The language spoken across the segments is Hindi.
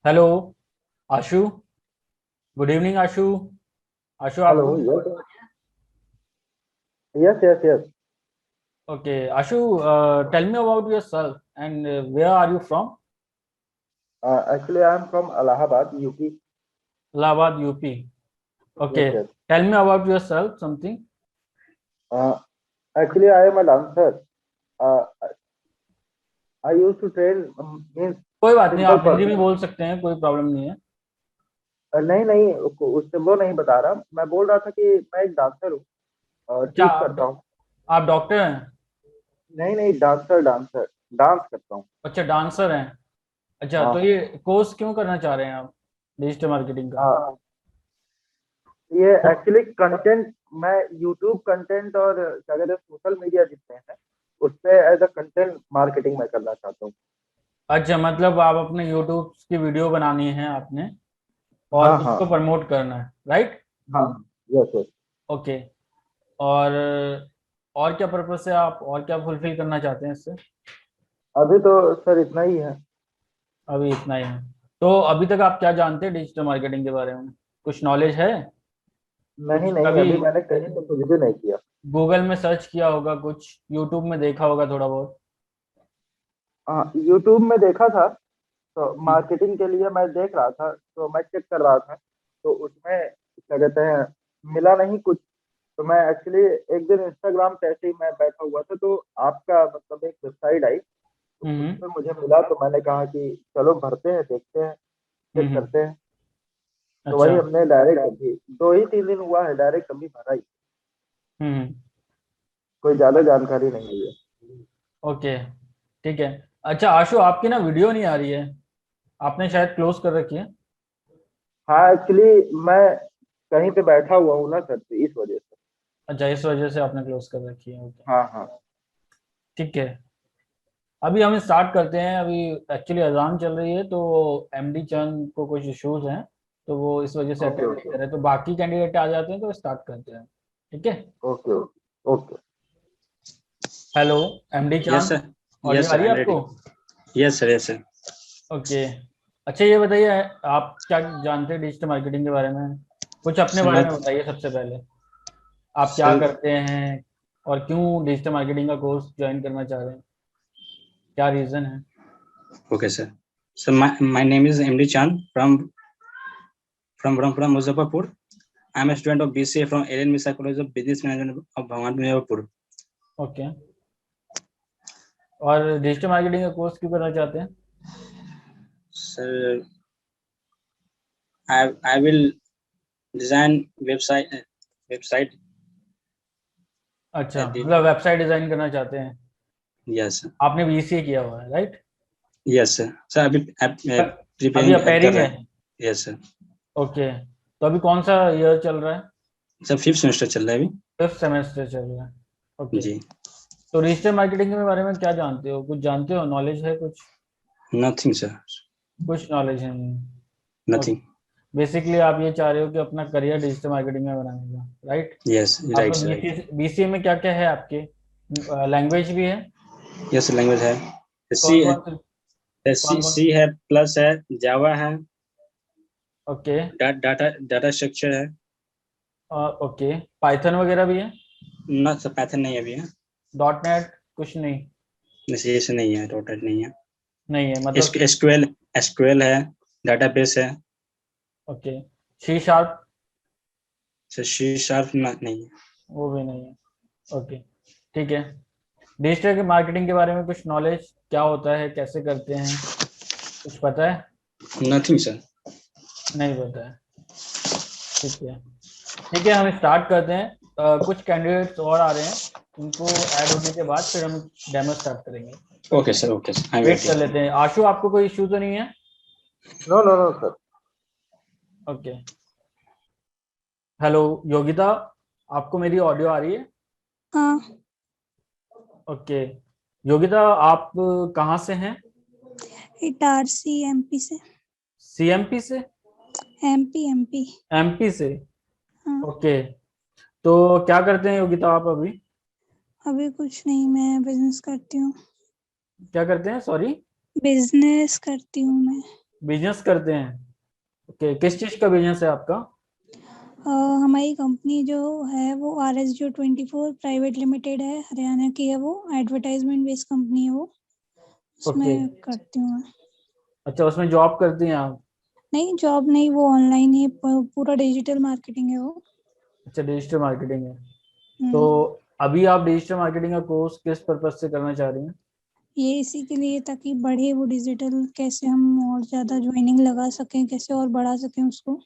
Hello Ashu. Good evening Ashu. Ashu hello. आपको yes yes yes yes. Okay Ashu, tell me about yourself and where are you from? Actually I am from Allahabad UP. Allahabad UP. Okay, yes yes. Tell me about yourself something. Actually I am a dancer. I used to train means कोई बात नहीं, सिंपल आप हिंदी में पर्सन। बोल सकते हैं, कोई प्रॉब्लम नहीं है। नहीं नहीं, उससे वो नहीं बता रहा, मैं बोल रहा था कि मैं एक डांसर हूँ और अच्छा, टीच करता हूँ। आप डॉक्टर हैं? नहीं नहीं, डांसर डांसर डांस करता हूँ। अच्छा, डांसर हैं। अच्छा, हाँ तो हाँ। ये कोर्स क्यों करना चाह रहे हैं आप डिजिटल मार्केटिंग का? हाँ, ये एक्चुअली कंटेंट, मैं यूट्यूब कंटेंट और क्या कहते हैं सोशल मीडिया जितने हैं उस पे एज अ कंटेंट मार्केटिंग मैं करना चाहता हूँ। अच्छा, मतलब आप अपने यूट्यूब की वीडियो बनानी है आपने और हाँ उसको हाँ प्रमोट करना है, राइट? हाँ। Yes yes. ओके। और और क्या पर्पस है, आप और क्या फुलफिल करना चाहते हैं इससे? अभी तो सर इतना ही है। अभी इतना ही है? तो अभी तक आप क्या जानते हैं डिजिटल मार्केटिंग के बारे में? कुछ नॉलेज है? नहीं कुछ नहीं, कभी अभी मैंने कहीं तो कुछ भी नहीं किया। गूगल में सर्च किया होगा, कुछ यूट्यूब में देखा होगा थोड़ा बहुत? हाँ, यूट्यूब में देखा था। तो हम्म। मार्केटिंग के लिए मैं देख रहा था, तो मैं चेक कर रहा था। तो उसमें क्या कहते हैं, मिला नहीं कुछ। तो मैं एक्चुअली एक दिन इंस्टाग्राम पे ऐसे ही मैं बैठा हुआ था, तो आपका मतलब एक वेबसाइट आई, तो उस हम्म। पर मुझे मिला, तो मैंने कहा कि चलो भरते हैं, देखते हैं, चेक हम्म। करते हैं। तो अच्छा। वही हमने डायरेक्ट अभी 2 ही 3 दिन हुआ है, डायरेक्ट अभी भरा ही। हम्म। कोई ज्यादा जानकारी नहीं है। ओके, ठीक है। अच्छा आशु, आपकी ना वीडियो नहीं आ रही है, आपने शायद क्लोज कर रखी है। हाँ, एक्चुअली मैं कहीं पे बैठा हुआ हूँ ना सर, तो इस वजह से। अच्छा, इस वजह से आपने क्लोज कर रखी है। ओके, हाँ हाँ। ठीक है। अभी हम स्टार्ट करते हैं। अभी एक्चुअली अजान चल रही है, तो एमडी चंद को कुछ इश्यूज हैं, तो वो इस वजह से ओके अटेंड नहीं ओके कर रहे। तो बाकी कैंडिडेट आ जाते हैं तो स्टार्ट करते हैं, ठीक है। Okay okay. Hello MD yes चांद, सर। ऑडियो यस आ सर, रही आई है एम आपको? Ready. Yes sir, yes sir. Okay. अच्छा, ये बताइए, आप क्या जानते हैं डिजिटल मार्केटिंग के बारे में? कुछ अपने सर बारे मैं में बताइए सबसे पहले। आप क्या सर करते हैं और क्यों डिजिटल मार्केटिंग का कोर्स ज्वाइन करना चाह रहे हैं? क्या रीज़न है? Okay sir. Sir my name is MD चांद from Rampura, Muzaffarpur. I am a student of BCA from Alien Misa College of Business Management of Bhawan, Muzaffarpur. Okay. और डिजिटल मार्केटिंग का कोर्स क्यों करना चाहते हैं? Sir, I will design website. अच्छा, Edit. मतलब वेबसाइट डिजाइन करना चाहते हैं। Yes sir. आपने बीसीए किया हुआ है, राइट? Yes sir. Sir अभी अभी preparing कर अपेयरिंग रहे है? हैं. Yes sir. ओके, तो अभी कौन सा ईयर चल रहा है? सर 5th सेमेस्टर चल रहा है अभी. फिफ्थ सेमेस्टर चल रहा है। ओके। जी. तो डिजिटल मार्केटिंग के बारे में क्या जानते हो? कुछ जानते हो, नॉलेज है कुछ? Nothing sir. कुछ नॉलेज है नहीं? ओके। Nothing. बेसिकली आप ये चाह रहे हो कि अपना करियर डिजिटल मार्केटिंग में बनाने का, राइट? Yes, right आपका sir, right. बीसीए में क्या क्या है आपके? लैंग्वेज भी है? Yes लैंग्वेज है. कौन सी कौन से? सी कौन कौन? सी है, प्लस है, जावा है, ओके। डाटा डाटा स्ट्रक्चर है. ओके, पाइथन वगैरह भी है? ना सर, पैथन नहीं है अभी है. डॉट नेट कुछ नहीं? जैसे से नहीं है, डॉटेड नहीं है. नहीं है मतलब? एसक्यूएल एसक्यूएल है, डाटाबेस है. Okay, C sharp? Sir C sharp नहीं है. वो भी नहीं है? ओके, ठीक है। डिजिटल के मार्केटिंग के बारे में कुछ नॉलेज, क्या होता है, कैसे करते हैं, कुछ पता है? Nothing sir. नहीं पता है? ठीक है, ठीक है, हम स्टार्ट करते हैं। कुछ कैंडिडेट्स और आ रहे हैं, उनको ऐड होने के बाद फिर हम डेमो स्टार्ट करेंगे। Okay sir, okay sir, I am wait कर वेटिंग. लेते हैं। आशु, आपको कोई इश्यू तो नहीं है? No no no sir. Okay. Hello Yogita, आपको मेरी ऑडियो आ रही है? हाँ, ओके। योगिता, आप कहाँ से हैं? इटारसी एमपी से। सीएमपी से? MP MP. एमपी से? हाँ, ओके। तो क्या करते हैं योगिता आप अभी? अभी कुछ नहीं, मैं बिजनेस करती हूँ। क्या करते हैं, सॉरी? बिजनेस करती हूँ मैं। बिजनेस करते हैं। ओके, किस चीज का बिजनेस है आपका? हमारी कंपनी जो है वो RSG24 प्राइवेट लिमिटेड है, हरियाणा की है। वो एडवर्टाइजमेंट बेस्ड कंपनी है वो, ओके, उसमें करती हूँ मैं। अच्छा, उसमें जॉब करती हैं आप? नहीं, जॉब नहीं, वो ऑनलाइन ही पूरा डिजिटल मार्केटिंग है वो। अच्छा, डिजिटल मार्केटिंग है। तो हम्म, अभी आप डिजिटल मार्केटिंग का कोर्स किस पर्पज से करना चाह रही हैं? ये इसी के लिए, ताकि बढ़े वो डिजिटल, कैसे हम और ज़्यादा ज्वाइनिंग लगा सकें, कैसे और बढ़ा सकें उसको।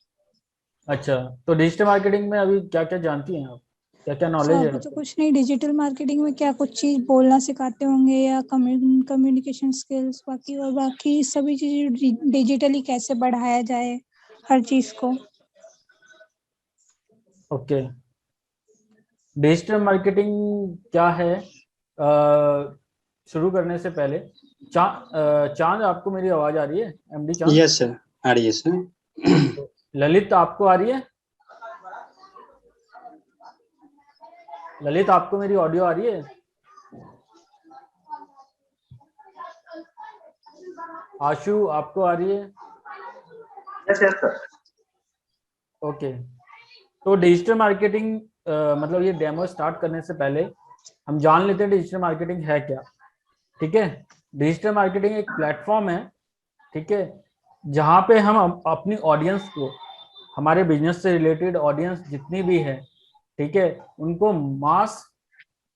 अच्छा, तो डिजिटल मार्केटिंग में अभी क्या क्या जानती हैं आप, क्या क्या नॉलेज है अभी तो आपको? कुछ नहीं, डिजिटल मार्केटिंग में क्या कुछ चीज़ बोलना सिखाते होंगे या कम्युनिकेशन स्किल्स, बाकी और बाकी सभी चीज़ें डिजिटली कैसे बढ़ाया जाए हर चीज़ को। ओके, डिजिटल मार्केटिंग क्या है? शुरू करने से पहले चांद, आपको मेरी आवाज आ रही है? एमडी चांद। यस सर, आ रही है सर। ललित, आपको आ रही है? ललित, आपको मेरी ऑडियो आ रही है? आशु, आपको आ रही है? Yes yes sir. ओके, तो डिजिटल मार्केटिंग मतलब ये डेमो स्टार्ट करने से पहले हम जान लेते हैं डिजिटल मार्केटिंग है क्या। ठीक है, डिजिटल मार्केटिंग एक प्लेटफॉर्म है, ठीक है, जहाँ पे हम अपनी ऑडियंस को, हमारे बिजनेस से रिलेटेड ऑडियंस जितनी भी है, ठीक है, उनको मास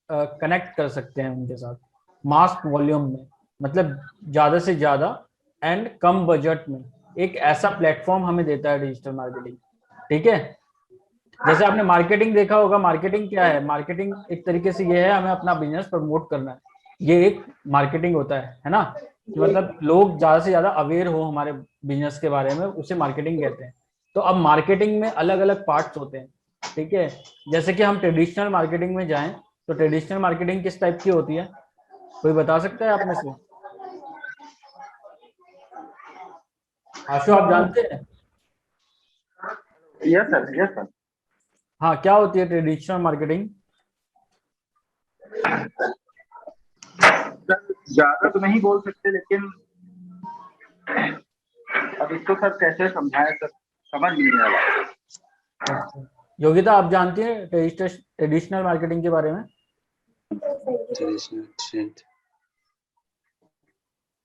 कनेक्ट कर सकते हैं उनके साथ, मास वॉल्यूम में, मतलब ज्यादा से ज्यादा एंड कम बजट में। एक ऐसा प्लेटफॉर्म हमें देता है डिजिटल मार्केटिंग। ठीक है, जैसे आपने मार्केटिंग देखा होगा, मार्केटिंग क्या है? मार्केटिंग एक तरीके से ये है, हमें अपना बिजनेस प्रमोट करना है, ये एक मार्केटिंग होता है ना, कि मतलब लोग ज्यादा से ज्यादा अवेयर हो हमारे बिजनेस के बारे में, उसे मार्केटिंग कहते हैं। तो अब मार्केटिंग में अलग अलग पार्ट्स होते हैं, ठीक है। जैसे कि हम ट्रेडिशनल मार्केटिंग में जाएं, तो ट्रेडिशनल मार्केटिंग किस टाइप की होती है, कोई बता सकता है आप में से? आशु, आप जानते हैं? Yes sir yes sir. हाँ, क्या होती है ट्रेडिशनल मार्केटिंग? ज्यादा तो नहीं बोल सकते, लेकिन अब इसको सर कैसे समझाएं सर, समझ नहीं आ रहा। अच्छा, योगिता, आप जानती हैं ट्रेडिशनल मार्केटिंग के बारे में?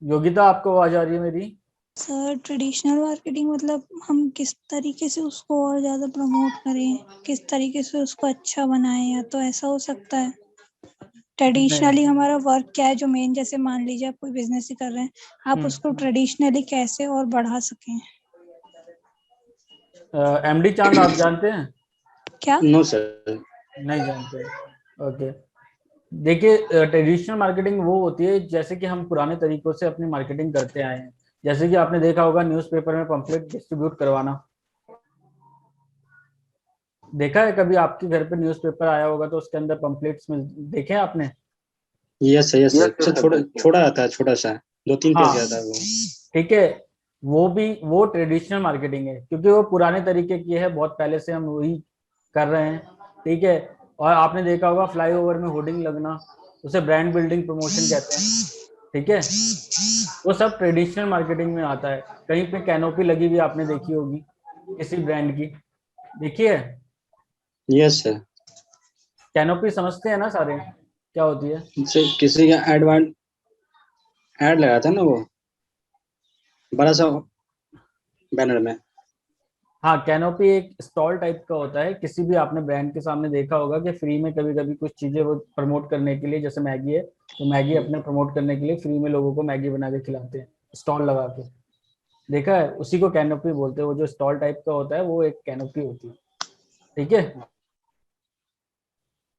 योगिता, आपको आवाज आ रही है मेरी? सर, ट्रेडिशनल मार्केटिंग मतलब हम किस तरीके से उसको और ज़्यादा प्रमोट करें, किस तरीके से उसको अच्छा बनाएं, या तो ऐसा हो सकता है। नहीं, ट्रेडिशनली हमारा वर्क क्या है जो मेन, जैसे मान लीजिए आप कोई बिजनेस ही कर रहे हैं, आप उसको ट्रेडिशनली कैसे और बढ़ा सकें। एमडी चांद, आप जानते हैं? क्या? No sir. नहीं जानते? ओके, देखिए, ट्रेडिशनल मार्केटिंग वो होती है जैसे कि हम पुराने तरीकों से अपनी मार्केटिंग करते आए हैं। जैसे कि आपने देखा होगा न्यूज़पेपर में पंपलेट डिस्ट्रीब्यूट करवाना, देखा है कभी? आपके घर पे न्यूज़पेपर आया होगा तो उसके अंदर पंपलेट्स में देखे हैं आपने? Yes yes yes sir, sir छोटा बिल्कुल। छोटा आता है, छोटा सा 2-3 पेज का हाँ, आता है वो। ठीक है, वो ट्रेडिशनल मार्केटिंग है, क्योंकि वो पुराने तरीके की है, बहुत पहले से हम वही कर रहे हैं। ठीक है, और आपने देखा होगा फ्लाईओवर में होर्डिंग लगना, उसे ब्रांड बिल्डिंग प्रमोशन कहते हैं। ठीक है, वो सब ट्रेडिशनल मार्केटिंग में आता है। कहीं पे कैनोपी लगी हुई आपने देखी होगी किसी ब्रांड की, देखी है? Yes sir. कैनोपी समझते हैं ना सारे, क्या होती है? सर किसी का ऐड लगा था ना वो, बड़ा सा बैनर में। हाँ, कैनोपी एक स्टॉल टाइप का होता है, किसी भी आपने ब्रांड के सामने देखा होगा कि फ्री में कभी कभी कुछ चीजें वो प्रमोट करने के लिए, जैसे मैगी है, तो मैगी अपने प्रमोट करने के लिए फ्री में लोगों को मैगी बना के खिलाते हैं, स्टॉल लगा के। देखा है? उसी को कैनोपी बोलते हैं, वो जो स्टॉल टाइप का होता है वो एक कैनोपी होती है। ठीक है,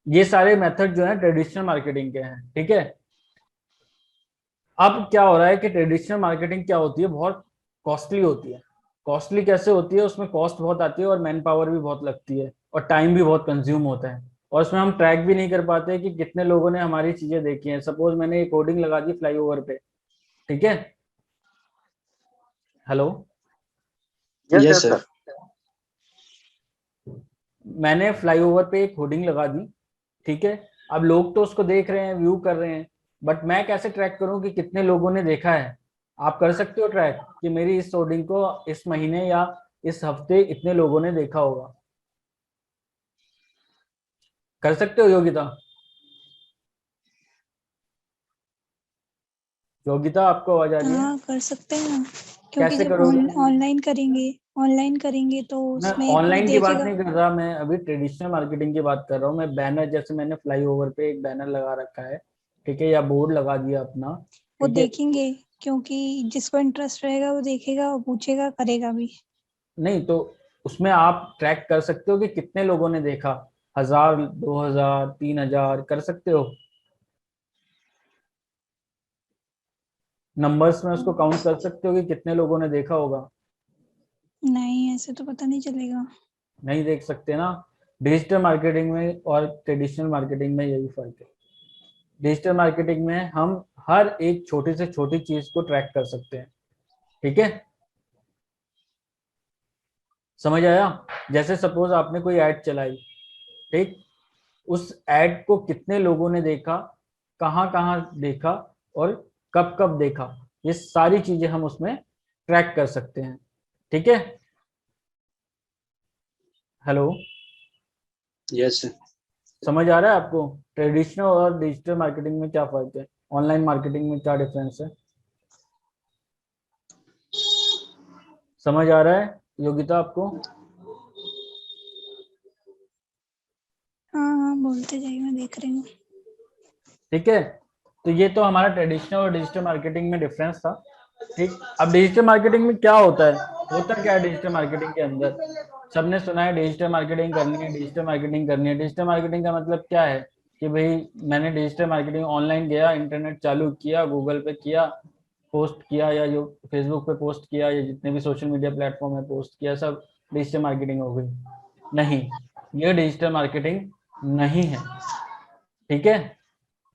ये सारे मेथड जो है ट्रेडिशनल मार्केटिंग के हैं। ठीक है, अब क्या हो रहा है कि ट्रेडिशनल मार्केटिंग क्या होती है, बहुत कॉस्टली होती है। कॉस्टली कैसे होती है? उसमें कॉस्ट बहुत आती है और मैन पावर भी बहुत लगती है और टाइम भी बहुत कंज्यूम होता है, और उसमें हम ट्रैक भी नहीं कर पाते कि कितने लोगों ने हमारी चीजें देखी हैं। सपोज मैंने एक होर्डिंग लगा दी फ्लाईओवर पे, ठीक है, hello, yes yes yes sir. Sir. मैंने फ्लाईओवर पे एक होर्डिंग लगा दी, ठीक है, अब लोग तो उसको देख रहे हैं, व्यू कर रहे हैं, बट मैं कैसे ट्रैक करूं कि कितने लोगों ने देखा है? आप कर सकते हो ट्रैक कि मेरी इस होर्डिंग को इस महीने या इस हफ्ते इतने लोगों ने देखा होगा? कर सकते हो योगिता? योगिता आपको आवाज आ रही है? हाँ कर सकते हैं ना, क्योंकि कैसे जब करोगे? ऑनलाइन करेंगे तो मैं उसमें कोई ऑनलाइन की बात देखेगा। नहीं कर रहा, मैं अभी ट्रेडिशनल मार्केटिंग की बात कर रहा हूँ। मैं बैनर, जैसे मैंने फ्लाईओवर पे एक बैनर लगा रखा है, ठीक है, या बोर्ड लगा दिया अपना, वो ठीक है। देखेंगे, क्योंकि जिसको इंटरेस्ट रहेगा वो देखेगा, वो पूछेगा, करेगा भी। नहीं तो उसमें आप ट्रैक कर सकते हो कि कितने लोगों ने देखा, 1000, 2000, 3000, कर सकते हो। नंबर्स में उसको काउंट कर सकते हो कि कितने लोगों ने देखा होगा। नहीं, ऐसे तो पता नहीं चलेगा। नहीं देख सकते ना। डिजिटल मार्केटिंग में और ट्रेडिशनल मार्केटिंग में यही फर्क है। डिजिटल मार्केटिंग में हम हर एक छोटी से छोटी चीज को ट्रैक कर सकते हैं, ठीक है। समझ आया? जैसे सपोज आपने कोई ऐड चलाई, ठीक, उस ऐड को कितने लोगों ने देखा, कहाँ कहाँ देखा, और कब कब देखा, ये सारी चीजें हम उसमें ट्रैक कर सकते हैं, ठीक है। Hello, yes sir. समझ आ रहा है आपको ट्रेडिशनल और डिजिटल मार्केटिंग में क्या फर्क है, ऑनलाइन मार्केटिंग में क्या डिफरेंस है? समझ आ रहा है योगिता आपको? हाँ हाँ, बोलते जाइए, मैं देख रही हूँ। ठीक है। तो ये तो हमारा ट्रेडिशनल और डिजिटल मार्केटिंग में डिफरेंस था, ठीक। अब डिजिटल मार्केटिंग में क्या होता है, होता क्या है डिजिटल मार्केटिंग के अंदर? सबने सुना है डिजिटल मार्केटिंग करनी है, डिजिटल मार्केटिंग करनी है। डिजिटल मार्केटिंग का मतलब क्या है कि भाई मैंने डिजिटल मार्केटिंग ऑनलाइन गया, इंटरनेट चालू किया, गूगल पे किया, पोस्ट किया, या जो फेसबुक पे पोस्ट किया, या जितने भी सोशल मीडिया प्लेटफॉर्म है पोस्ट किया, सब डिजिटल मार्केटिंग हो गई? नहीं, ये डिजिटल मार्केटिंग नहीं है, ठीक है।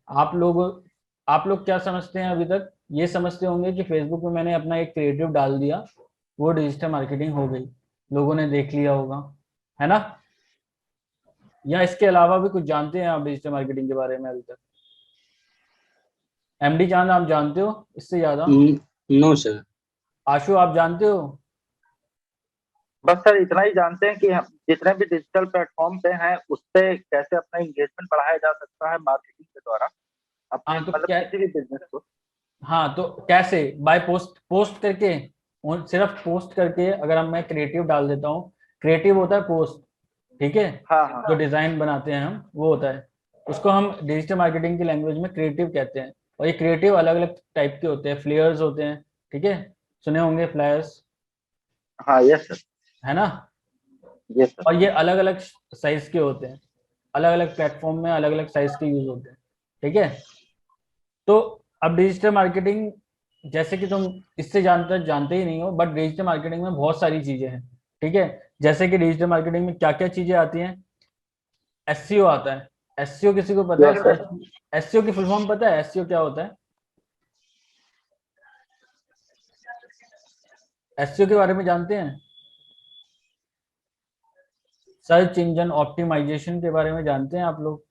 आप लोग आप लोग क्या समझते हैं? अभी तक ये समझते होंगे कि फेसबुक में मैंने अपना एक क्रिएटिव डाल दिया, वो डिजिटल मार्केटिंग हो गई, लोगों ने देख लिया होगा, है ना? या इसके अलावा भी कुछ जानते हैं आप डिजिटल मार्केटिंग के बारे में अभी तक? एमडी चांद, आप जानते हो इससे ज्यादा? No sir. आशु, आप जानते हो? बस सर इतना ही जानते हैं कि हम जितने भी डिजिटल प्लेटफॉर्म पे हैं उस पे कैसे अपना एंगेजमेंट बढ़ाया जा सकता है मार्केटिंग के द्वारा अपने हाँ तो मतलब क्या, किसी भी बिजनेस को। हाँ तो कैसे? बाय पोस्ट, पोस्ट करके, और सिर्फ पोस्ट करके। अगर हम, मैं क्रिएटिव डाल देता हूँ, क्रिएटिव होता है पोस्ट, ठीक है, हाँ हाँ जो डिजाइन बनाते हैं हम, वो होता है, उसको हम डिजिटल मार्केटिंग की लैंग्वेज में क्रिएटिव कहते हैं। और ये क्रिएटिव अलग अलग टाइप के होते हैं, फ्लेयर्स होते हैं, ठीक है, सुने होंगे फ्लायर्स, हाँ। Yes sir. है ना? Yes sir. और ये अलग अलग साइज के होते हैं, अलग अलग प्लेटफॉर्म में अलग अलग साइज के यूज होते हैं, ठीक है। तो अब डिजिटल मार्केटिंग, जैसे कि तुम इससे जानते जानते ही नहीं हो, बट डिजिटल मार्केटिंग में बहुत सारी चीजें हैं, ठीक है। जैसे कि डिजिटल मार्केटिंग में क्या क्या चीजें आती हैं? एसईओ आता है। एसईओ किसी को पता यस है? सर। एसईओ की फुल फॉर्म पता है? एसईओ क्या होता है? एसईओ के बारे में जानते हैं? सर्च इंजन ऑप्टिमाइजेशन के बारे में जानते हैं आप लोग?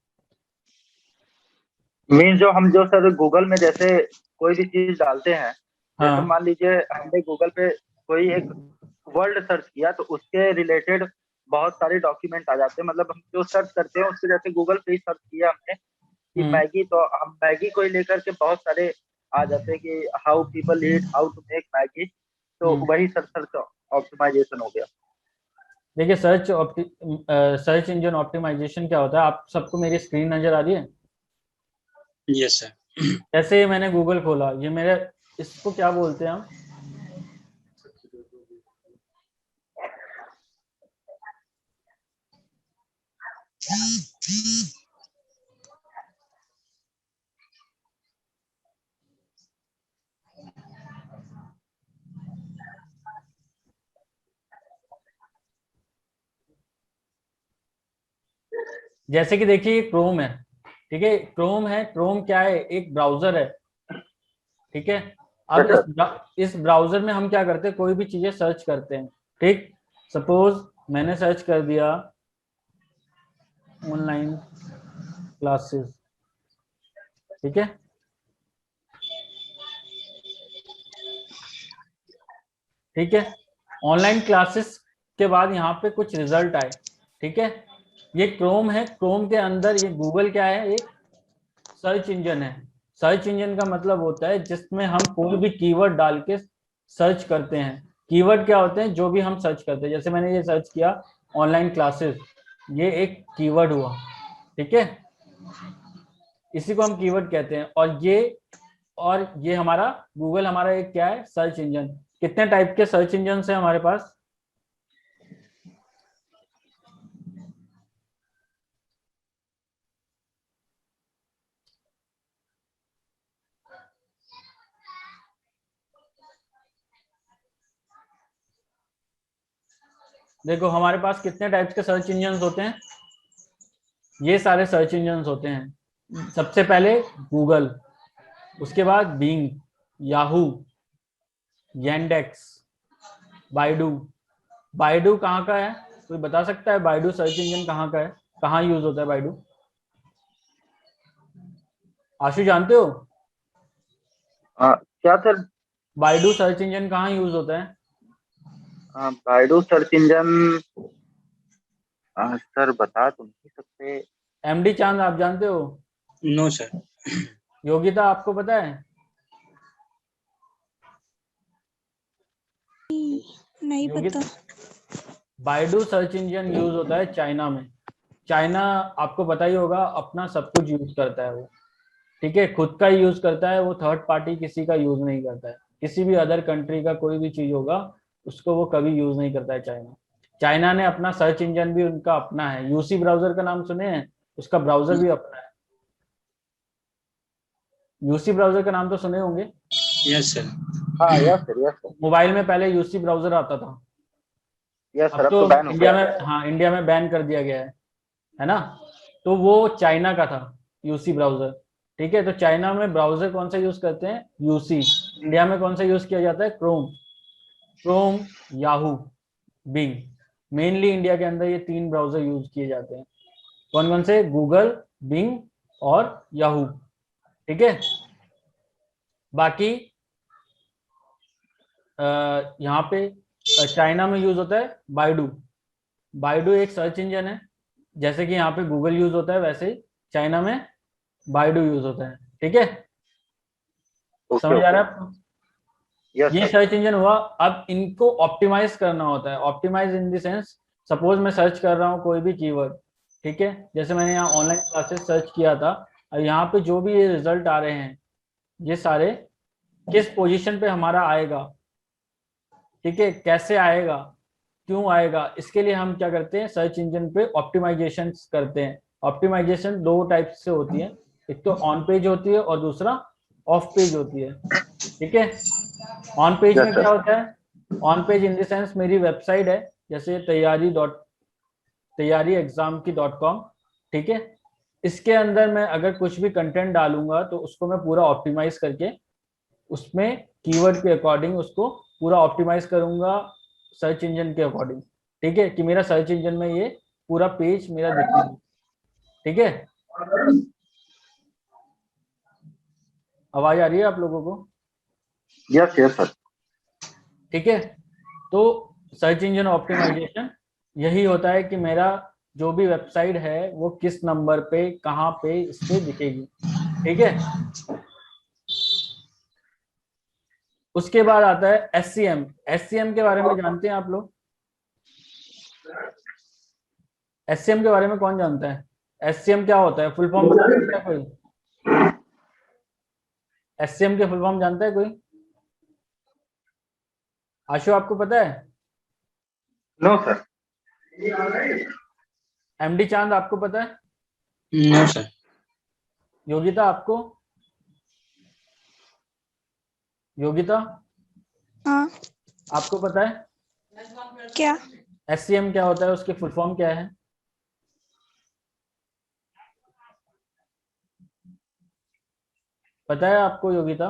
मीन जो सर गूगल में जैसे कोई भी चीज डालते हैं, जैसे हाँ मान लीजिए हमने गूगल पे कोई एक वर्ड सर्च किया तो उसके रिलेटेड बहुत सारे डॉक्यूमेंट आ जाते हैं। मतलब हम जो सर्च करते हैं उसके, जैसे गूगल पे ही सर्च किया हमने कि हम्म मैगी, तो हम मैगी को ही लेकर के बहुत सारे आ जाते हैं कि how people eat, how to make Maggi. तो हम्म वही सर्च सर्च ऑप्टिमाइजेशन हो गया। देखिए, सर्च इंजन ऑप्टिमाइजेशन क्या होता है, आप सबको मेरी स्क्रीन नजर आ रही है? Yes sir. जैसे मैंने गूगल खोला, ये मेरे, इसको क्या बोलते हैं हम? जैसे कि देखिए, ये क्रोम है, ठीक है, क्रोम है। क्रोम क्या है? एक ब्राउजर है, ठीक है। अब यस सर। इस ब्राउजर में हम क्या करते हैं, कोई भी चीजें सर्च करते हैं, ठीक। सपोज मैंने सर्च कर दिया ऑनलाइन क्लासेस, ठीक है। ठीक है। ऑनलाइन क्लासेस के बाद यहाँ पे कुछ रिजल्ट आए, ठीक है। ये क्रोम है, क्रोम के अंदर ये गूगल क्या है, एक सर्च इंजन है। सर्च इंजन का मतलब होता है जिसमें हम कोई भी कीवर्ड डाल के सर्च करते हैं। कीवर्ड क्या होते हैं, जो भी हम सर्च करते हैं। जैसे मैंने ये सर्च किया ऑनलाइन क्लासेस, ये एक कीवर्ड हुआ, ठीक है। इसी को हम कीवर्ड कहते हैं। और ये हमारा गूगल हमारा एक क्या है, सर्च इंजन। कितने टाइप के सर्च इंजन है हमारे पास? देखो हमारे पास कितने टाइप्स के सर्च इंजन होते हैं, ये सारे सर्च इंजन होते हैं। सबसे पहले गूगल, उसके बाद Bing, Yahoo, Yandex, Baidu. Baidu कहाँ का है, कोई बता सकता है? बाइडू सर्च इंजन कहाँ का है, कहाँ यूज होता है बाइडू? आशु जानते हो क्या सर? बाइडू सर्च इंजन कहाँ यूज होता है? बाइडू सर्च इंजन सर बता तो नहीं सकते। एमडी चांद आप जानते हो? No sir. योगिता आपको पता है? नहीं पता। बाइडू सर्च इंजन यूज होता है चाइना में। चाइना आपको पता ही होगा, अपना सब कुछ यूज करता है वो, ठीक है। खुद का ही यूज करता है वो, थर्ड पार्टी किसी का यूज नहीं करता है। किसी भी अदर कंट्री का कोई भी चीज होगा उसको वो कभी यूज नहीं करता है चाइना। चाइना ने अपना सर्च इंजन भी उनका अपना है। यूसी ब्राउजर का नाम सुने हैं? उसका ब्राउजर भी अपना है। यूसी ब्राउजर का नाम तो सुने होंगे। Yes sir. हाँ yes sir, yes sir, mobile में पहले यूसी ब्राउजर आता था, यस सर। अब अब तो तो बैन हो इंडिया गया में, हाँ इंडिया में बैन कर दिया गया है ना। तो वो चाइना का था यूसी ब्राउजर, ठीक है। तो चाइना में ब्राउजर कौन सा यूज करते हैं, यूसी। इंडिया में कौन सा यूज किया जाता है, Chrome. Chrome, Yahoo, Bing. Mainly India के अंदर ये तीन ब्राउजर यूज किए जाते हैं। कौन कौन से, गूगल, बिंग और याहू, ठीक है। बाकी यहाँ पे चाइना में यूज होता है बाइडू। बाइडू एक सर्च इंजन है, जैसे कि यहाँ पे गूगल यूज होता है वैसे ही चाइना में बाइडू यूज होता है, ठीक है। ओके समझ आ रहा ओके, है आपको? यस ये सर। सर्च इंजन हुआ। अब इनको ऑप्टिमाइज करना होता है। Optimize in the sense, suppose मैं सर्च कर रहा हूँ कोई भी कीवर्ड, ठीक है। जैसे मैंने यहाँ ऑनलाइन क्लासेस सर्च किया था, और यहाँ पे जो भी ये रिजल्ट आ रहे हैं ये सारे किस पोजीशन पे हमारा आएगा, ठीक है, कैसे आएगा, क्यों आएगा, इसके लिए हम क्या करते हैं, सर्च इंजन पे ऑप्टिमाइजेशन करते हैं। ऑप्टिमाइजेशन दो टाइप से होती है, एक तो ऑन पेज होती है और दूसरा ऑफ पेज होती है, ठीक है। ऑन पेज यस में क्या सर। होता है, on page in the sense मेरी वेबसाइट है, जैसे तैयारी एग्जाम की .com, ठीक है। इसके अंदर मैं अगर कुछ भी कंटेंट डालूंगा तो उसको मैं पूरा ऑप्टिमाइज करके उसमें कीवर्ड के अकॉर्डिंग उसको पूरा ऑप्टिमाइज करूंगा, सर्च इंजन के अकॉर्डिंग, ठीक है, कि मेरा सर्च इंजन में ये पूरा पेज मेरा दिखे, ठीक है। आवाज आ रही है आप लोगों को? Yes yes sir. ठीक है। तो सर्च इंजन ऑप्टिमाइजेशन यही होता है कि मेरा जो भी वेबसाइट है वो किस नंबर पे, कहाँ पे इस पे दिखेगी, ठीक है। उसके बाद आता है SCM। SCM के बारे में जानते हैं आप लोग? SCM के बारे में कौन जानता है? SCM क्या होता है, फुल फॉर्म बता सकता है कोई? SCM के फुल फॉर्म जानता है कोई? आशु आपको पता है? No sir. MD चांद आपको पता है? No sir. योगिता आपको? योगिता हाँ आपको पता है क्या? SCM क्या होता है, उसके फुल फॉर्म क्या है? पता है आपको योगिता?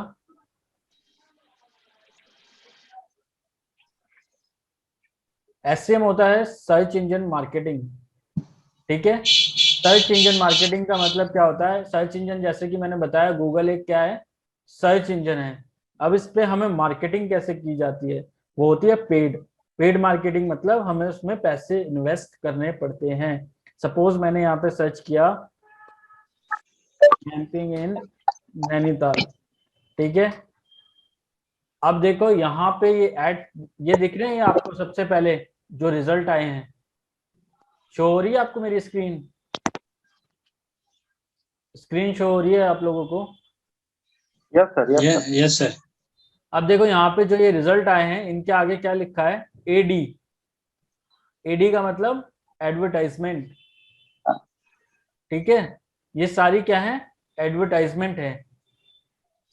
SCM होता है सर्च इंजन मार्केटिंग, ठीक है। सर्च इंजन मार्केटिंग का मतलब क्या होता है, सर्च इंजन जैसे कि मैंने बताया गूगल एक क्या है, सर्च इंजन है। अब इस पे हमें मार्केटिंग कैसे की जाती है, वो होती है पेड। पेड मार्केटिंग मतलब हमें उसमें पैसे इन्वेस्ट करने पड़ते हैं। सपोज मैंने यहाँ पे सर्च किया कैंपिंग इन नैनीताल, ठीक है। अब देखो यहाँ पे ये ऐड, ये दिख रहे हैं ये आपको सबसे पहले जो रिजल्ट आए हैं, शो हो रही है आपको मेरी स्क्रीन? स्क्रीन शो हो रही है आप लोगों को? Yes sir, yes sir. Yes sir. अब देखो यहाँ पे जो ये रिजल्ट आए हैं इनके आगे क्या लिखा है? एडी। एडी का मतलब एडवर्टाइजमेंट, ठीक है। ये सारी क्या है? एडवर्टाइजमेंट है।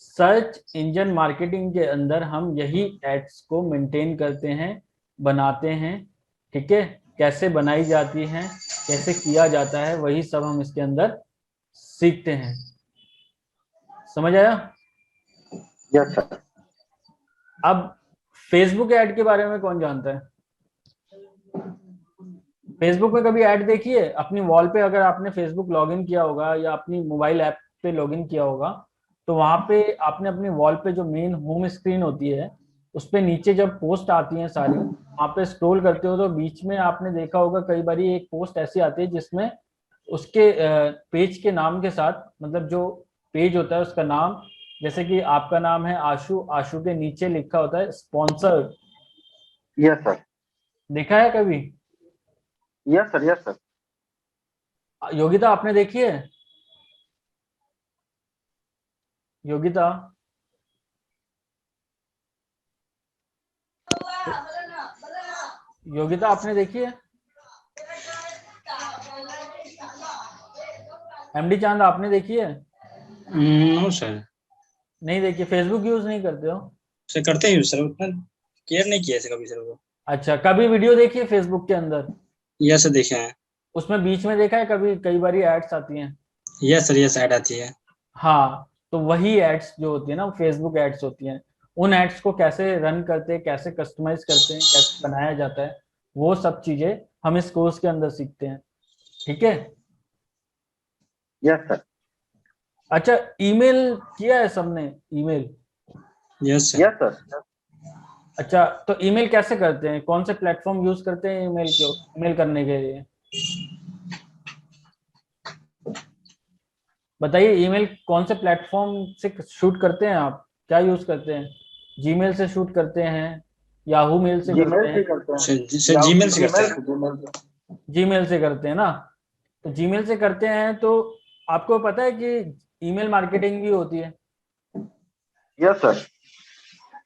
सर्च इंजन मार्केटिंग के अंदर हम यही एड्स को मेंटेन करते हैं, बनाते हैं, ठीक है। कैसे बनाई जाती हैं, कैसे किया जाता है, वही सब हम इसके अंदर सीखते हैं। समझ आया? Yes sir. अब फेसबुक ऐड के बारे में कौन जानता है? फेसबुक में कभी ऐड देखी है? अपनी वॉल पे अगर आपने फेसबुक लॉगिन किया होगा या अपनी मोबाइल ऐप पे लॉगिन किया होगा, तो वहां पे आपने अपनी वॉल पे जो मेन होम स्क्रीन होती है उस पे नीचे जब पोस्ट आती हैं सारी, वहां पे स्क्रॉल करते हो तो बीच में आपने देखा होगा कई बार एक पोस्ट ऐसी आती है जिसमें उसके पेज के नाम के साथ, मतलब जो पेज होता है उसका नाम, जैसे कि आपका नाम है आशु, आशु के नीचे लिखा होता है स्पॉन्सर्ड। Yes sir. देखा है कभी? Yes sir, yes sir. Yogita आपने देखी है? योगिता, योगिता आपने देखी है? एमडी चांद आपने देखी है? No sir. नहीं देखी? फेसबुक यूज नहीं करते हो? सर करते हैं सर, उतना केयर नहीं किया सर कभी सर वो। अच्छा, कभी वीडियो देखी है फेसबुक के अंदर? यस सर देखे हैं। उसमें बीच में देखा है कभी, कई बार एड्स आती हैं? यस सर, यस ऐड आती है। हाँ, तो वही एड्स जो होती है ना, फेसबुक एड्स होती हैं। उन एड्स को कैसे रन करते हैं, कैसे कस्टमाइज करते हैं, कैसे बनाया जाता है, वो सब चीजें हम इस कोर्स के अंदर सीखते हैं, ठीक है। Yes sir. अच्छा, ईमेल किया है सबने? Email? Yes sir. Yes sir. अच्छा, तो ईमेल कैसे करते हैं? कौन से प्लेटफॉर्म यूज करते हैं ईमेल के, ईमेल करने के लिए? बताइए, ईमेल कौन से प्लेटफॉर्म से शूट करते हैं आप? क्या यूज करते हैं? जीमेल से शूट करते हैं, याहू मेल से जीमेल करते से हैं? करते हैं। सर जीमेल से करते हैं। जीमेल से। जीमेल से करते हैं ना? तो जीमेल से करते हैं तो आपको पता है कि ईमेल मार्केटिंग भी होती है। Yes sir.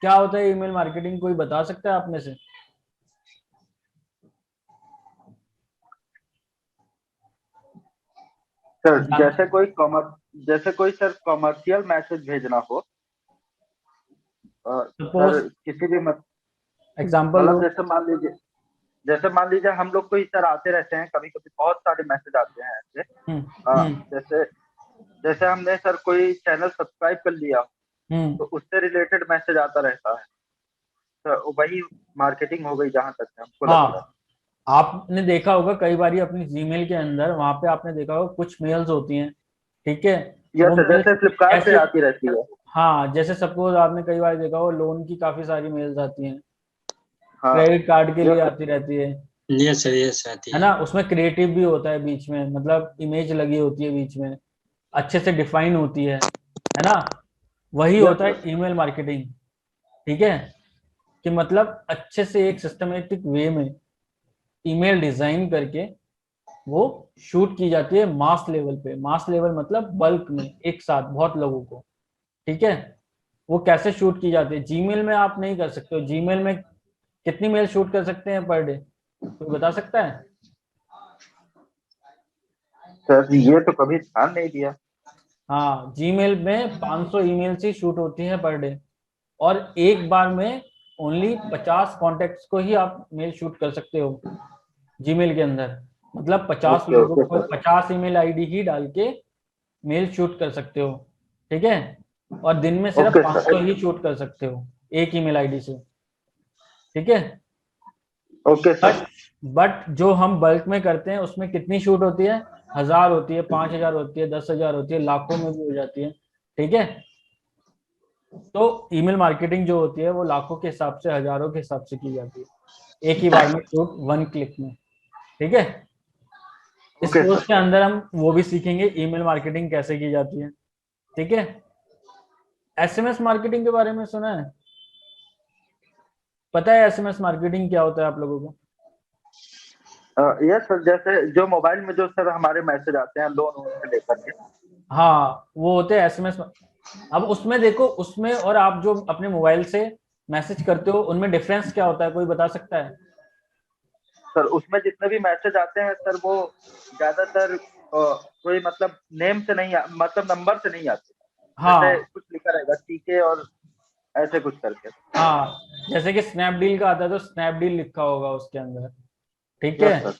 क्या होता है ईमेल मार्केटिंग, कोई बता सकता है आप में से? सर जैसे कोई सर कॉमर्शियल मैसेज भेजना हो, सपोज सर किसी भी एग्जांपल मतलब दो। जैसे मान लीजिए हम लोग को ही सर आते रहते हैं, कभी कभी बहुत सारे मैसेज आते हैं ऐसे। हम्म जैसे जैसे हमने सर कोई चैनल सब्सक्राइब कर लिया तो उससे रिलेटेड मैसेज आता रहता है। तो वही मार्केटिंग हो गई जहां तक है हमको लगता है। हाँ, आपने देखा होगा कई बार अपनी जीमेल के अंदर, वहां पे आपने देखा होगा कुछ मेल्स होती हैं, ठीक है। यस वो सर, मेल्स जैसे फ्लिपकार्ट से ऐसे, आती रहती है। हाँ, जैसे सपोज आपने कई बार देखा हो लोन की काफी सारी मेल्स आती हैं, हाँ। क्रेडिट कार्ड के लिए यस आती रहती यस सर, यस आती है है। ना। उसमें क्रिएटिव भी होता है बीच में, मतलब इमेज लगी होती है बीच में, अच्छे से डिफाइन होती है ना। वही यस होता है सर। ईमेल मार्केटिंग, ठीक है। कि मतलब अच्छे से एक सिस्टमेटिक वे में ईमेल डिजाइन करके वो शूट की जाती है मास लेवल पे। मास लेवल मतलब बल्क में, एक साथ बहुत लोगों को, ठीक है। वो कैसे शूट की जाती है? जीमेल में आप नहीं कर सकते हो। जीमेल में कितनी मेल शूट कर सकते हैं पर डे, कोई बता सकता है? सर ये तो कभी ध्यान नहीं दिया। हाँ, जीमेल में 500 ईमेल ही शूट होती है पर डे, और एक बार में ओनली 50 कॉन्टेक्ट्स को ही आप मेल शूट कर सकते हो जीमेल के अंदर। मतलब 50 ओके लोगों ओके को सर। 50 ईमेल आईडी ही डाल के मेल शूट कर सकते हो, ठीक है। और दिन में सिर्फ ओके 500 सर। ही शूट कर सकते हो एक ईमेल आईडी से, ठीक है। Okay but sir. बट जो हम बल्क में करते हैं उसमें कितनी शूट होती है? 1000 होती है, 5000 होती है, 10,000 होती है, लाखों में भी हो जाती है, ठीक है। तो ईमेल मार्केटिंग जो होती है वो लाखों के हिसाब से, हजारों के हिसाब से की जाती है, एक ही बार में, शूट 1 क्लिक में। ठीक है, इस ओके कोर्स सर। के अंदर हम वो भी सीखेंगे ईमेल मार्केटिंग कैसे की जाती है। ठीक है, एसएमएस मार्केटिंग के बारे में सुना है? पता है एसएमएस मार्केटिंग क्या होता है आप लोगों को? यस सर, जैसे जो मोबाइल में जो सर हमारे मैसेज आते हैं लोन वोन से लेकर के। हाँ, वो होते हैं एसएमएस। अब उसमें देखो, उसमें और आप जो अपने मोबाइल से मैसेज करते हो उनमें डिफरेंस क्या होता है, कोई बता सकता है? सर उसमें जितने भी मैसेज आते हैं सर वो ज्यादातर कोई मतलब नेम से नहीं मतलब नंबर से नहीं आते। जैसे हाँ कुछ लिखा रहेगा टीके और ऐसे कुछ करके। हाँ, जैसे कि स्नैपडील का आता है तो स्नैपडील लिखा होगा उसके अंदर। ठीक है, यस सर।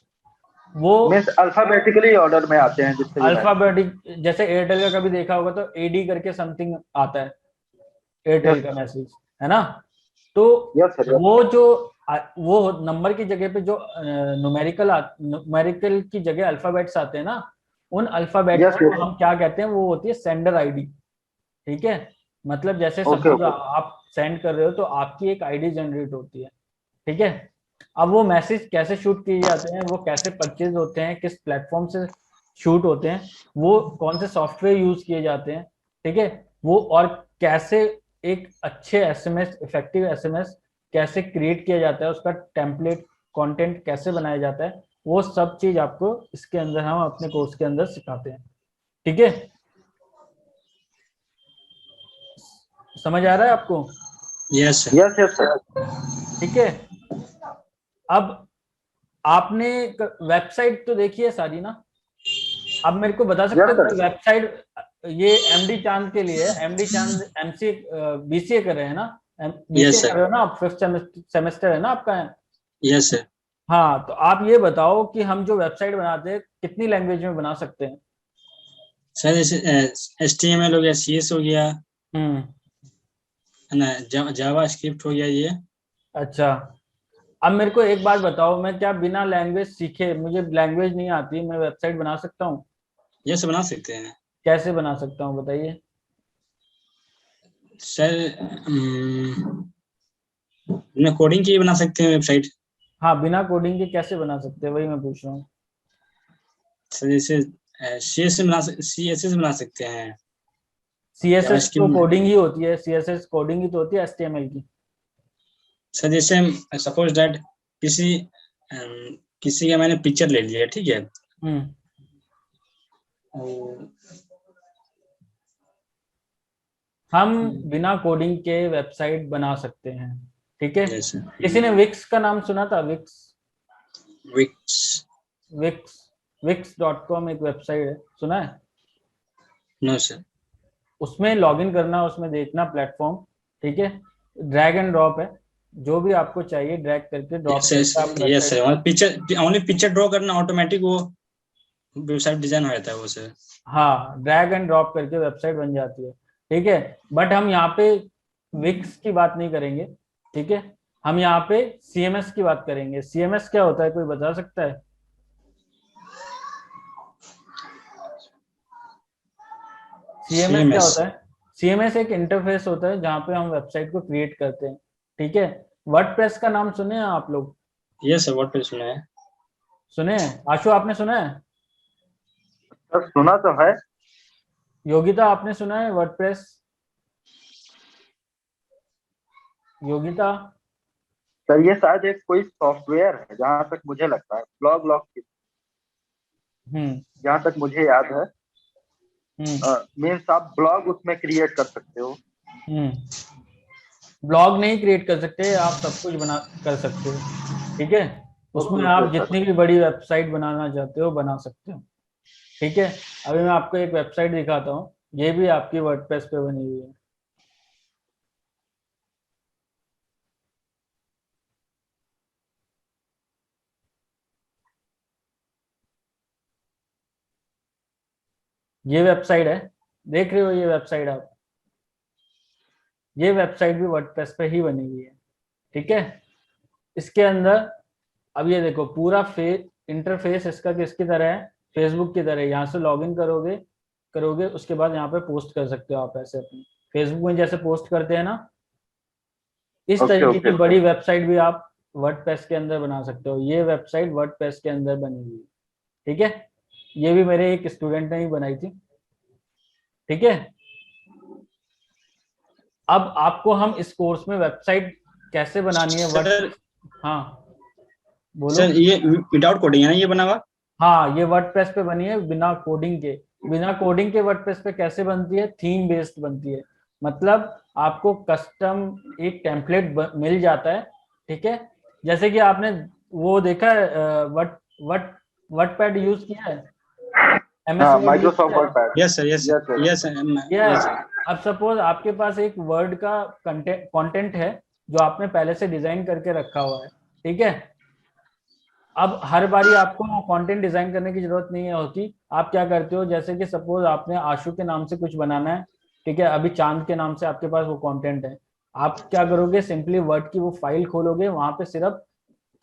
वो मीन्स अल्फाबेटिकली ऑर्डर में आते हैं जितने भी मैसेज। अल्फाबेटिक, जैसे एयरटेल का कभी देखा होगा तो एडी करके समथिंग आता है, यस एयरटेल का सर। मैसेज, है ना? तो यस सर। यस वो जो वो नंबर की जगह पे जो न्यूमेरिकल की जगह अल्फाबेट्स आते हैं ना, उन अल्फाबेट्स यस को यस। हम क्या कहते हैं, वो होती है सेंडर आईडी। ठीक है, मतलब जैसे ओके सपोज ओके। आप सेंड कर रहे हो तो आपकी एक आईडी जनरेट होती है। ठीक है, अब वो मैसेज कैसे शूट किए जाते हैं, वो कैसे परचेज होते हैं, किस प्लेटफॉर्म से शूट होते हैं, वो कौन से सॉफ्टवेयर यूज किए जाते हैं, ठीक है, वो और कैसे एक अच्छे एसएमएस, इफेक्टिव एसएमएस कैसे क्रिएट किया जाता है, उसका टेम्पलेट कंटेंट कैसे बनाया जाता है, वो सब चीज आपको इसके अंदर हम अपने कोर्स के अंदर सिखाते हैं। ठीक है, समझ आ रहा है आपको? Yes sir. Yes yes sir. ठीक है, अब आपने वेबसाइट तो देखी है सारी ना? अब मेरे को बता सकते यस हो सर। कि वेबसाइट, ये एमडी चांद के लिए है, एमडी चांद एमसी बीसीए कर रहे हैं ना? बीसीए यस कर सर। रहे हो ना आप? 5th सेमेस्टर है ना आपका? Yes sir. हाँ, तो आप ये बताओ कि हम जो वेबसाइट बनाते हैं कितनी लैंग्वेज में बना सकते हैं? सर जैसे HTML हो गया, CS हो गया, हम्म, है ना, जावा स्क्रिप्ट हो गया ये। अच्छा। अब मेरे को एक बात बताओ, मैं क्या बिना लैंग्वेज सीखे, मुझे लैंग्वेज नहीं आती, मैं वेबसाइट बना सकता हूँ? ये सब बना सकते हैं कैसे बना सकता हूँ बताइए? सर। अपने कोडिंग की बना सकते हैं वेबसाइट। हाँ, बिना कोडिंग के कैसे बना सकते हैं, वही मैं पूछ रहा हूँ। सर जैसे CSS बना सकते हैं। सीएसएस तो जावास्क्रिप्ट। कोडिंग ही होती है, सीएसएस कोडिंग ही तो होती है एचटीएमएल की। सर जैसे सपोज दैट किसी किसी का मैंने पिक्चर ले लिया, ठीक है। हम्म, और हम बिना कोडिंग के वेबसाइट बना सकते हैं। ठीक है, जैसे किसी ने विक्स का नाम सुना था? Vicks, Vicks. विक्स, wix.com एक वेबसाइट है, सुना है? No sir. उसमें लॉगिन करना, उसमें देखना प्लेटफॉर्म। ठीक है, ड्रैग एंड ड्रॉप है, जो भी आपको चाहिए ड्रैग करके ड्रॉप यस करके आप yes website. Sir, picture only picture draw करना, ऑटोमेटिक वो वेबसाइट डिजाइन हो जाता है वो सर। हाँ, ड्रैग एंड ड्रॉप करके वेबसाइट बन जाती है। ठीक है, बट हम यहाँ पे विक्स की बात नहीं करेंगे। ठीक है, हम यहाँ पे सीएमएस की बात करेंगे। सीएमएस क्या होता है, कोई बता सकता है? सीएमएस क्या CMS। होता है? सीएमएस एक इंटरफेस होता है जहाँ पे हम वेबसाइट को क्रिएट करते हैं। ठीक है, वर्डप्रेस का नाम सुने हैं आप लोग? यस सर, वर्डप्रेस सुना है। सुने हैं? आशु आपने सुना है? सर सुना तो है। योगिता आपने सुना है वर्डप्रेस? योगिता? सर ये शायद एक कोई सॉफ्टवेयर है जहाँ तक मुझे लगता है, ब्लॉग ब्लॉग की, हम्म, जहाँ तक मुझे याद है। हम्म, मीन्स आप ब्लॉग उसमें क्रिएट कर सकते हो। हम्म। ब्लॉग नहीं क्रिएट कर सकते, आप सब कुछ बना कर सकते हो। ठीक है, ओके उसमें ओके आप सर। जितनी भी बड़ी वेबसाइट बनाना चाहते हो बना सकते हो। ठीक है, अभी मैं आपको एक वेबसाइट दिखाता हूँ, ये भी आपकी वर्डप्रेस पे बनी हुई है। ये वेबसाइट है, देख रहे हो ये वेबसाइट आप? ये वेबसाइट भी वर्डप्रेस पे ही बनी हुई है। ठीक है, इसके अंदर अब ये देखो पूरा इंटरफेस इसका किसकी तरह है, फेसबुक की तरह। यहाँ से लॉगिन करोगे करोगे उसके बाद यहाँ पे पोस्ट कर सकते हो आप ऐसे अपनी। फेसबुक में जैसे पोस्ट करते हैं ना, इस Okay, तरीके की okay. बड़ी वेबसाइट भी आप वर्डप्रेस के अंदर बना सकते हो। ये वेबसाइट वर्डप्रेस के अंदर बनी हुई है, ठीक है। ये भी मेरे एक स्टूडेंट ने ही बनाई थी, ठीक है। अब आपको हम इस कोर्स में वेबसाइट कैसे बनानी है सर, हाँ बोलो। सर ये विदाउट कोडिंग है ना ये बना हुआ? हाँ, ये वर्डप्रेस पे बनी है बिना कोडिंग के। बिना कोडिंग के वर्डप्रेस पे कैसे बनती है? थीम बेस्ड बनती है। मतलब आपको कस्टम एक टेम्पलेट मिल जाता है, ठीक है। जैसे कि आपने वो देखा है वट वट वटपैड यूज किया है, एमएस हाँ, वर्ड यूज माइक्रोसॉफ्ट किया है? Word pad. Yes sir, yes Yes, sir. Yes yes. अब सपोज आपके पास एक वर्ड का कंटेंट है जो आपने पहले से डिजाइन करके रखा हुआ है, ठीक है। अब हर बारी आपको कंटेंट डिजाइन करने की जरूरत नहीं होती। आप क्या करते हो, जैसे कि सपोज आपने आशु के नाम से कुछ बनाना है, ठीक है। अभी चांद के नाम से आपके पास वो कंटेंट है। आप क्या करोगे, सिंपली वर्ड की वो फाइल खोलोगे, वहां पे सिर्फ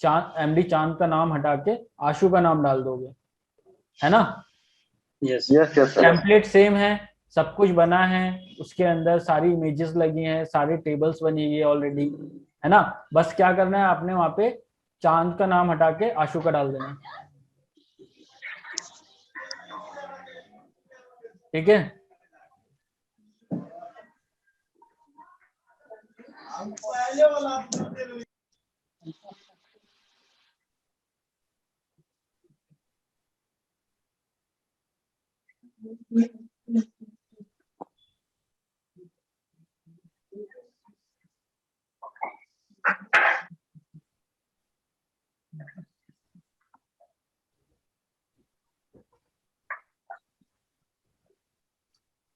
चांद, एमडी चांद का नाम हटा के आशु का नाम डाल दोगे, है ना। Yes Yes, yes, sir. Template same है, सब कुछ बना है, उसके अंदर सारी इमेजेस लगी हैं, सारी टेबल्स बनी हुई है ऑलरेडी, है ना। बस क्या करना है, आपने वहां पे चांद का नाम हटा के आशु का डाल देना, ठीक है।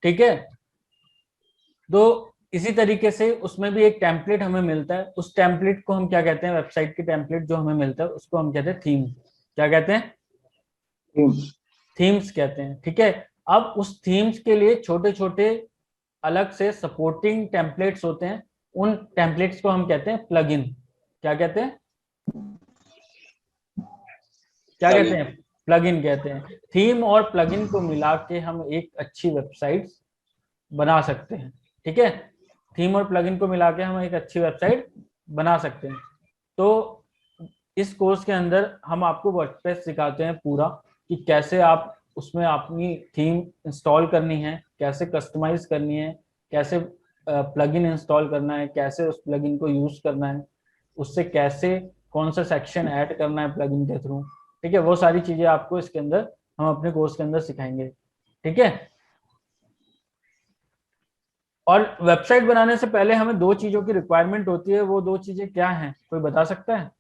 ठीक है, तो इसी तरीके से उसमें भी एक टेम्पलेट हमें मिलता है। उस टेम्पलेट को हम क्या कहते हैं, वेबसाइट की टेम्पलेट जो हमें मिलता है उसको हम कहते हैं थीम। क्या कहते हैं? थीम्स कहते हैं, ठीक है। अब उस थीम्स के लिए छोटे छोटे अलग से सपोर्टिंग टेम्पलेट्स होते हैं। उन टेम्पलेट्स को हम कहते हैं प्लगइन। क्या कहते हैं? क्या कहते हैं? प्लगइन कहते हैं। थीम और प्लगइन को मिला के हम एक अच्छी वेबसाइट बना सकते हैं, ठीक है। थीम और प्लगइन को मिला के हम एक अच्छी वेबसाइट बना सकते हैं। तो इस कोर्स के अंदर हम आपको वर्डप्रेस सिखाते हैं पूरा, कि कैसे आप उसमें अपनी थीम इंस्टॉल करनी है, कैसे कस्टमाइज करनी है, कैसे प्लगइन इंस्टॉल करना है, कैसे उस प्लगइन को यूज करना है, उससे कैसे कौन सा सेक्शन ऐड करना है प्लगइन के थ्रू, ठीक है। वो सारी चीजें आपको इसके अंदर हम अपने कोर्स के अंदर सिखाएंगे, ठीक है। और वेबसाइट बनाने से पहले हमें दो चीजों की रिक्वायरमेंट होती है। वो दो चीजें क्या हैं, कोई बता सकता है?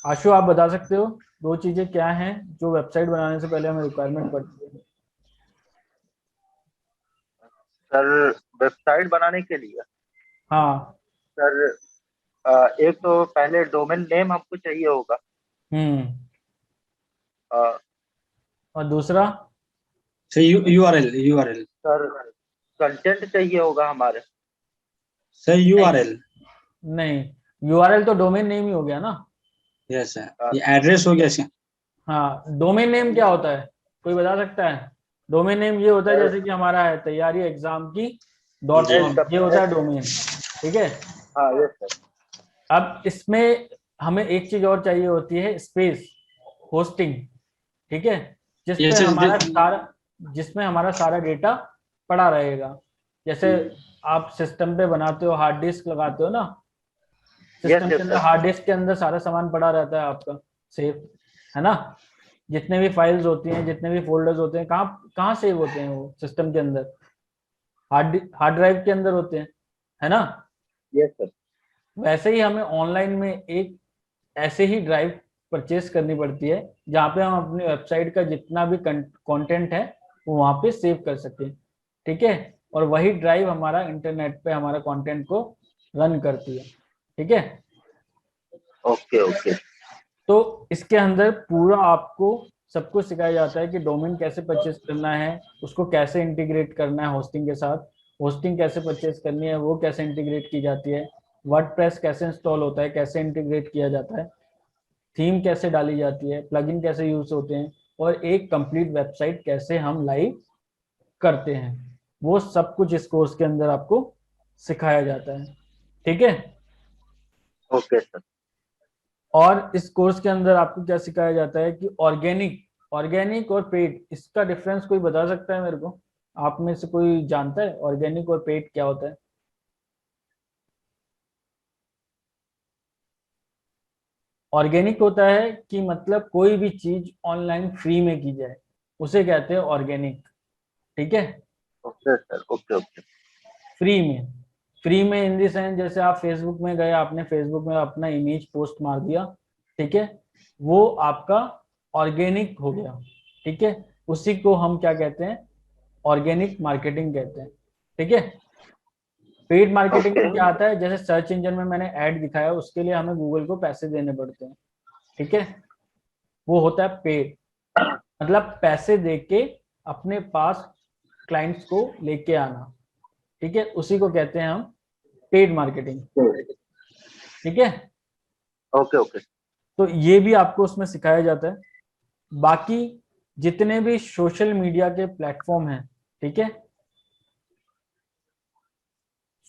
आशु, आप बता सकते हो दो चीजें क्या हैं जो वेबसाइट बनाने से पहले हमें रिक्वायरमेंट पड़ती है? सर, वेबसाइट बनाने के लिए हाँ। सर, एक तो पहले डोमेन नेम हमको चाहिए होगा। अ, और दूसरा? सर यूआरएल सर, कंटेंट चाहिए होगा हमारे। Sir URL. नहीं, यूआरएल तो डोमेन नेम ही हो गया ना। यस सर, ये एड्रेस हो गया इसका। हाँ, डोमेन नेम क्या होता है, कोई बता सकता है? डोमेन नेम ये होता है जैसे कि हमारा है तैयारी एग्जाम की .com, ये होता है डोमेन, ठीक है। हाँ, यस सर। अब इसमें हमें एक चीज और चाहिए होती है, स्पेस, होस्टिंग, ठीक है। यस सर, जिसमें हमारा सारा डेटा पड़ा रहेगा। जैसे आप सिस्टम पे बनाते हो, हार्ड डिस्क लगाते हो ना, सिस्टम के अंदर हार्ड डिस्क के अंदर सारा सामान पड़ा रहता है आपका सेव, है ना। जितने भी फाइल्स होती हैं, जितने भी फोल्डर्स होते हैं, कहाँ कहाँ सेव होते हैं? वो सिस्टम के अंदर हार्ड ड्राइव के अंदर होते हैं, है ना। Yes sir. वैसे ही हमें ऑनलाइन में एक ऐसे ही ड्राइव परचेस करनी पड़ती है जहाँ पे हम अपनी वेबसाइट का जितना भी कंटेंट है वो वहाँ पे सेव कर सकें, ठीक है। और वही ड्राइव हमारा इंटरनेट पे हमारा कंटेंट को रन करती है, ठीक है। Okay, okay. तो इसके अंदर पूरा आपको सब कुछ सिखाया जाता है कि डोमेन कैसे परचेस करना है, उसको कैसे इंटीग्रेट करना है होस्टिंग के साथ, होस्टिंग कैसे परचेस करनी है, वो कैसे इंटीग्रेट की जाती है, वर्डप्रेस कैसे इंस्टॉल होता है, कैसे इंटीग्रेट किया जाता है, थीम कैसे डाली जाती है, प्लगइन कैसे यूज होते हैं, और एक कंप्लीट वेबसाइट कैसे हम लाइव करते हैं, वो सब कुछ इस कोर्स के अंदर आपको सिखाया जाता है। ठीक है। Okay sir. और इस कोर्स के अंदर आपको क्या सिखाया जाता है कि ऑर्गेनिक और पेड, इसका डिफरेंस कोई बता सकता है मेरे को? आप में से कोई जानता है ऑर्गेनिक और पेड क्या होता है? ऑर्गेनिक होता है कि मतलब कोई भी चीज ऑनलाइन फ्री में की जाए, उसे कहते हैं ऑर्गेनिक। ठीक है। Okay sir. Okay okay. Free में इन दी सेंस, जैसे आप फेसबुक में गए, आपने फेसबुक में अपना इमेज पोस्ट मार दिया, ठीक है, वो आपका ऑर्गेनिक हो गया। ठीक है। उसी को हम क्या कहते हैं? ऑर्गेनिक मार्केटिंग कहते हैं। ठीक है। पेड मार्केटिंग में क्या आता है? जैसे सर्च इंजन में मैंने ऐड दिखाया, उसके लिए हमें गूगल को पैसे देने पड़ते हैं। ठीक है। वो होता है पेड, मतलब पैसे देके अपने पास क्लाइंट्स को लेके आना। ठीक है। उसी को कहते हैं हम पेड मार्केटिंग। ठीक है। Okay okay. तो ये भी आपको उसमें सिखाया जाता है। बाकी जितने भी सोशल मीडिया के प्लेटफॉर्म हैं, ठीक है,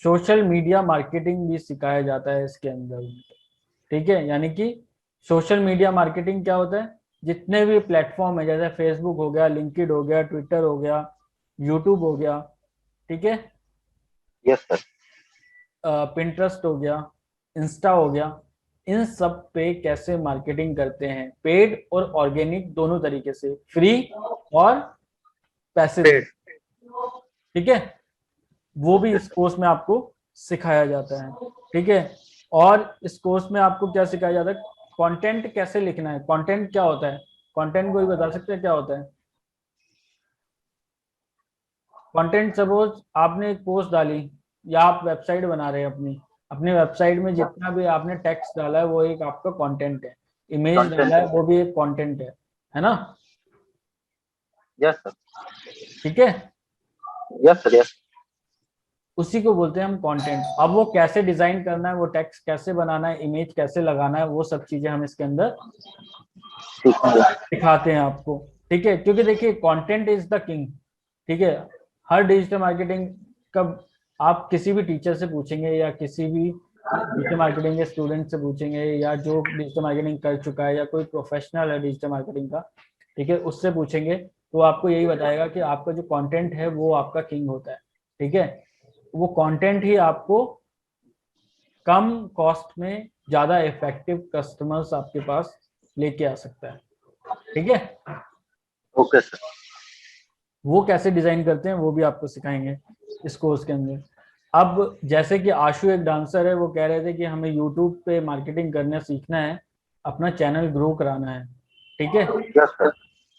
सोशल मीडिया मार्केटिंग भी सिखाया जाता है इसके अंदर। ठीक है। यानी कि सोशल मीडिया मार्केटिंग क्या होता है? जितने भी प्लेटफॉर्म है, जैसे फेसबुक हो गया, लिंक्डइन हो गया, ट्विटर हो गया, यूट्यूब हो गया, ठीक है, यस सर। पिंटरेस्ट हो गया, इंस्टा हो गया, इन सब पे कैसे मार्केटिंग करते हैं, पेड और ऑर्गेनिक दोनों तरीके से, फ्री और पैसे दे। ठीक है। वो भी इस कोर्स में आपको सिखाया जाता है। ठीक है। और इस कोर्स में आपको क्या सिखाया जाता है? कंटेंट कैसे लिखना है। कंटेंट क्या होता है? कंटेंट कोई बता सकते हैं क्या होता है? कंटेंट, सपोज आपने एक पोस्ट डाली या आप वेबसाइट बना रहे हैं अपनी, अपनी वेबसाइट में जितना भी आपने टेक्स्ट डाला है वो एक आपका कंटेंट है, इमेज डाला है वो भी एक कंटेंट है ना? Yes sir. ठीक है। Yes sir. यस। उसी को बोलते हैं हम कंटेंट। अब वो कैसे डिजाइन करना है, वो टेक्स्ट कैसे बनाना है, इमेज कैसे लगाना है, वो सब चीजें हम इसके अंदर सिखाते हैं आपको। ठीक है। क्योंकि देखिए कंटेंट इज द किंग। ठीक है। हर डिजिटल मार्केटिंग का आप किसी भी टीचर से पूछेंगे या किसी भी डिजिटल मार्केटिंग के स्टूडेंट से पूछेंगे या जो डिजिटल मार्केटिंग कर चुका है या कोई प्रोफेशनल है डिजिटल मार्केटिंग का, ठीक है, उससे पूछेंगे तो आपको यही बताएगा कि आपका जो कंटेंट है वो आपका किंग होता है। ठीक है। वो कंटेंट ही आपको कम कॉस्ट में ज्यादा इफेक्टिव कस्टमर्स आपके पास लेके आ सकता है। ठीक है। Okay sir. वो कैसे डिजाइन करते हैं वो भी आपको सिखाएंगे इस कोर्स के अंदर। अब जैसे कि आशु एक डांसर है, वो कह रहे थे कि हमें यूट्यूब पे मार्केटिंग करना सीखना है, अपना चैनल ग्रो कराना है। ठीक है। Yes sir.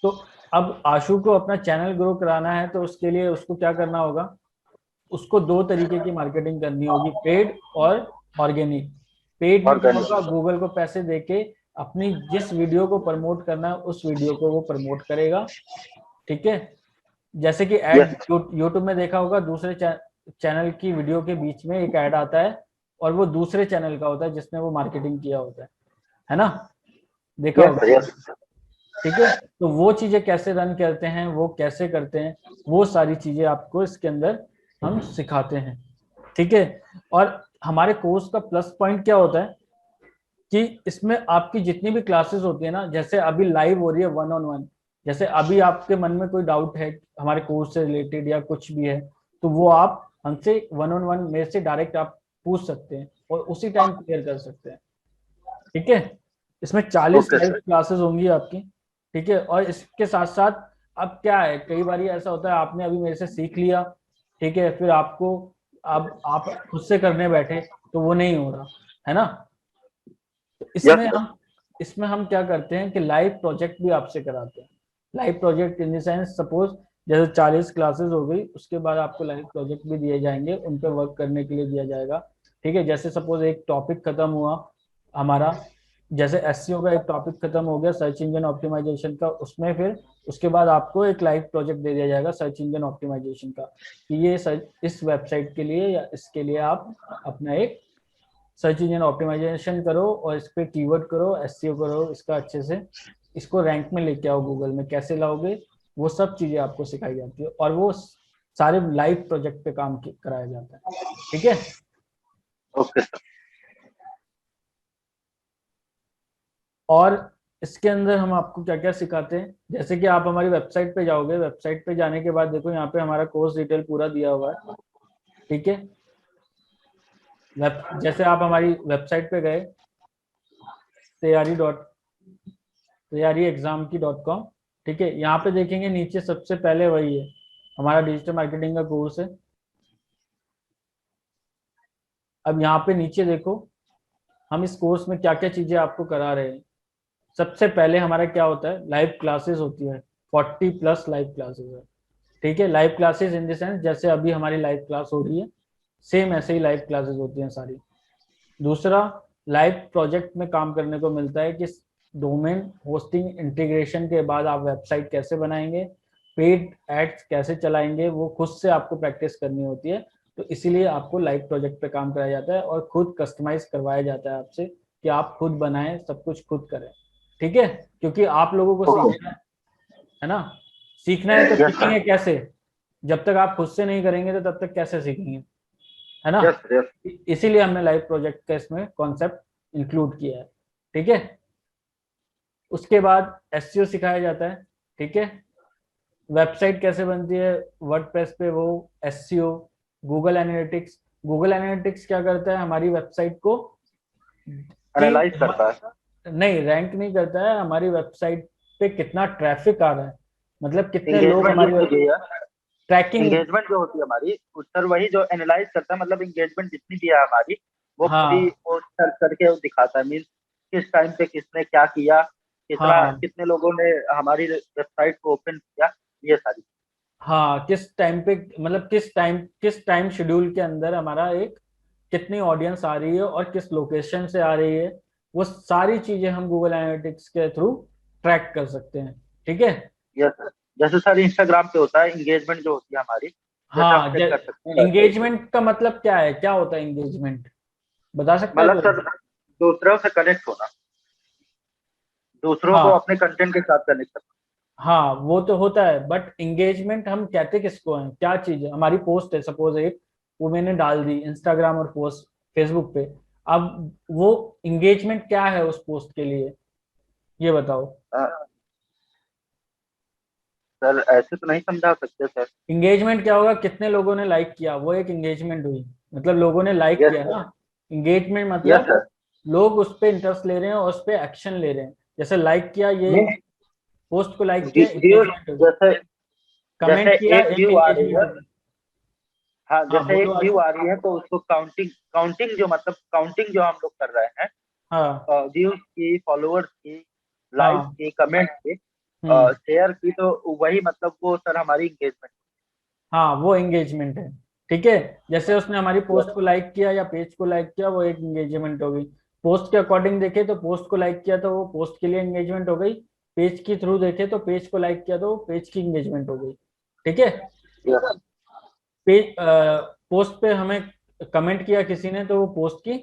तो अब आशु को अपना चैनल ग्रो कराना है तो उसके लिए उसको क्या करना होगा? उसको दो तरीके की मार्केटिंग करनी होगी, पेड और ऑर्गेनिक। पेड में क्या होगा? गूगल को पैसे देके अपनी जिस वीडियो को प्रमोट करना है उस वीडियो को वो प्रमोट करेगा। ठीक है। जैसे कि ऐड यूट्यूब में देखा होगा, दूसरे चैनल की वीडियो के बीच में एक ऐड आता है और वो दूसरे चैनल का होता है जिसने वो मार्केटिंग किया होता है ना? देखा होगा। ठीक है। तो वो चीजें कैसे रन करते हैं, वो कैसे करते हैं, वो सारी चीजें आपको इसके अंदर हम सिखाते हैं। ठीक है। और हमारे कोर्स का प्लस पॉइंट क्या होता है कि इसमें आपकी जितनी भी क्लासेस होती है ना, जैसे अभी लाइव हो रही है 1-on-1, जैसे अभी आपके मन में कोई डाउट है हमारे कोर्स से रिलेटेड या कुछ भी है, तो वो आप हमसे 1-on-1 मेरे से डायरेक्ट आप पूछ सकते हैं और उसी टाइम क्लियर कर सकते हैं। ठीक है। इसमें 40 लाइव क्लासेस होंगी आपकी। ठीक है। और इसके साथ साथ अब क्या है, कई बार ऐसा होता है आपने अभी मेरे से सीख लिया, ठीक है, फिर आपको अब आप खुद से करने बैठे तो वो नहीं हो रहा है ना? तो इसमें हम क्या करते हैं कि लाइव प्रोजेक्ट भी आपसे कराते हैं। Live project in the sense, suppose जैसे 40 क्लासेस हो गई, उसके बाद आपको लाइव प्रोजेक्ट भी दिए जाएंगे, उन पर वर्क करने के लिए दिया जाएगा। ठीक है। जैसे सपोज एक टॉपिक खत्म हुआ हमारा, जैसे एसईओ का एक टॉपिक खत्म हो गया, सर्च इंजन ऑप्टिमाइजेशन का, उसमें फिर उसके बाद आपको एक लाइव प्रोजेक्ट दे दिया जाएगा सर्च इंजन ऑप्टिमाइजेशन का, कि ये इस वेबसाइट के लिए या इसके लिए आप अपना एक सर्च इंजन ऑप्टिमाइजेशन करो और इस पे कीवर्ड करो, एसईओ करो इसका अच्छे से, इसको रैंक में लेके आओ, गूगल में कैसे लाओगे, वो सब चीजें आपको सिखाई जाती है। और वो सारे लाइव प्रोजेक्ट पे काम कराया जाता है। ठीक है, ओके सर। और इसके अंदर हम आपको क्या क्या सिखाते हैं, जैसे कि आप हमारी वेबसाइट पे जाओगे, वेबसाइट पे जाने के बाद देखो यहाँ पे हमारा कोर्स डिटेल पूरा दिया हुआ है। ठीक है, जैसे आप हमारी वेबसाइट पे गए तैयारी एग्जाम की .com, ठीक है, यहाँ पे देखेंगे नीचे सबसे पहले वही है हमारा डिजिटल मार्केटिंग का कोर्स है। अब यहाँ पे नीचे देखो हम इस कोर्स में क्या क्या चीजें आपको करा रहे हैं। सबसे पहले हमारा क्या होता है, लाइव क्लासेस होती है, 40+ लाइव क्लासेस है। ठीक है, live classes in the sense जैसे अभी हमारी लाइव क्लास हो रही है, सेम ऐसे ही लाइव क्लासेस होती हैं सारी। दूसरा, लाइव प्रोजेक्ट में काम करने को मिलता है कि डोमेन होस्टिंग इंटीग्रेशन के बाद आप वेबसाइट कैसे बनाएंगे, पेड एड्स कैसे चलाएंगे, वो खुद से आपको प्रैक्टिस करनी होती है। तो इसीलिए आपको लाइव प्रोजेक्ट पे काम कराया जाता है और खुद कस्टमाइज करवाया जाता है आपसे कि आप खुद बनाएं, सब कुछ खुद करें। ठीक है, क्योंकि आप लोगों को सीखना है ना, सीखना है तो सीखेंगे कैसे, जब तक आप खुद से नहीं करेंगे तो तब तक कैसे सीखेंगे, है ना। इसीलिए हमने लाइव प्रोजेक्ट का इसमें कॉन्सेप्ट इंक्लूड किया है। ठीक है, उसके बाद एसईओ सिखाया जाता है। ठीक है, वेबसाइट कैसे बनती है वर्डप्रेस पे, वो एसईओ, गूगल एनालिटिक्स क्या करता है, हमारी वेबसाइट को एनालाइज करता है, नहीं रैंक नहीं करता है, हमारी वेबसाइट पे कितना ट्रैफिक आ रहा है, मतलब कितने लोग एंगेजमेंट हमारी जो है, ट्रैकिंग। एंगेजमेंट जो होती है हमारी, सर वही जो एनालाइज करता है, मतलब एंगेजमेंट जितनी भी है हमारी, वो पूरी हाँ वो सर्च करके वो दिखाता है। मीन्स किस टाइम पे किसने क्या किया, हाँ कितने लोगों ने हमारी वेबसाइट को ओपन किया, ये सारी। हाँ, किस टाइम पे, मतलब किस टाइम शेड्यूल के अंदर हमारा एक कितनी ऑडियंस आ रही है और किस लोकेशन से आ रही है, वो सारी चीजें हम गूगल एनालिटिक्स के थ्रू ट्रैक कर सकते हैं। ठीक है, यस सर, जैसे सर इंस्टाग्राम पे होता है एंगेजमेंट जो होती है हमारी, जैसे आप हाँ, चेक कर सकते हैं वैसे। एंगेजमेंट का मतलब क्या है, क्या होता है एंगेजमेंट, बता सकता है मतलब कोई। सर दूसरों से कनेक्ट होना, दूसरों को हाँ अपने कंटेंट के साथ कनेक्ट करना। हाँ, वो तो होता है, बट एंगेजमेंट हम कहते किसको हैं, क्या चीज है, हमारी पोस्ट है सपोज एक, वो मैंने डाल दी इंस्टाग्राम और पोस्ट फेसबुक पे, अब वो एंगेजमेंट क्या है उस पोस्ट के लिए, ये बताओ। सर ऐसे तो नहीं समझा सकते सर। एंगेजमेंट क्या होगा, कितने लोगों ने लाइक किया, वो एक एंगेजमेंट हुई, मतलब लोगों ने लाइक यस किया सर, ना। एंगेजमेंट यस मतलब सर। लोग उस पर इंटरेस्ट ले रहे हैं और उस पर एक्शन ले रहे हैं, जैसे लाइक किया, ये मीन्स पोस्ट को लाइक किया, व्यूज, एंगेजमेंट होगी। जैसे जैसे कमेंट किया, एक एक व्यू आ रही एंगेजमेंट है, होगी। हाँ हाँ जैसे बोलो एक व्यू आ रही है तो उसको काउंटिंग, काउंटिंग जो मतलब काउंटिंग जो हम लोग कर रहे हैं, हाँ व्यूज की, फॉलोअर्स की, लाइक्स हाँ की, कमेंट की, हम्म, शेयर की, तो वही मतलब वो सर हमारी इंगेजमेंट। हाँ वो एंगेजमेंट है। ठीक है, जैसे उसने हमारी पोस्ट यस को लाइक किया या पेज को लाइक किया, वो एक एंगेजमेंट हो गई। पोस्ट के अकॉर्डिंग देखे तो पोस्ट को लाइक किया तो वो पोस्ट के लिए एंगेजमेंट हो गई, पेज के थ्रू देखे तो पेज को लाइक किया तो वो पेज की एंगेजमेंट हो गई। ठीक है, यस पेज पोस्ट पे हमें कमेंट किया किसी ने तो वो पोस्ट की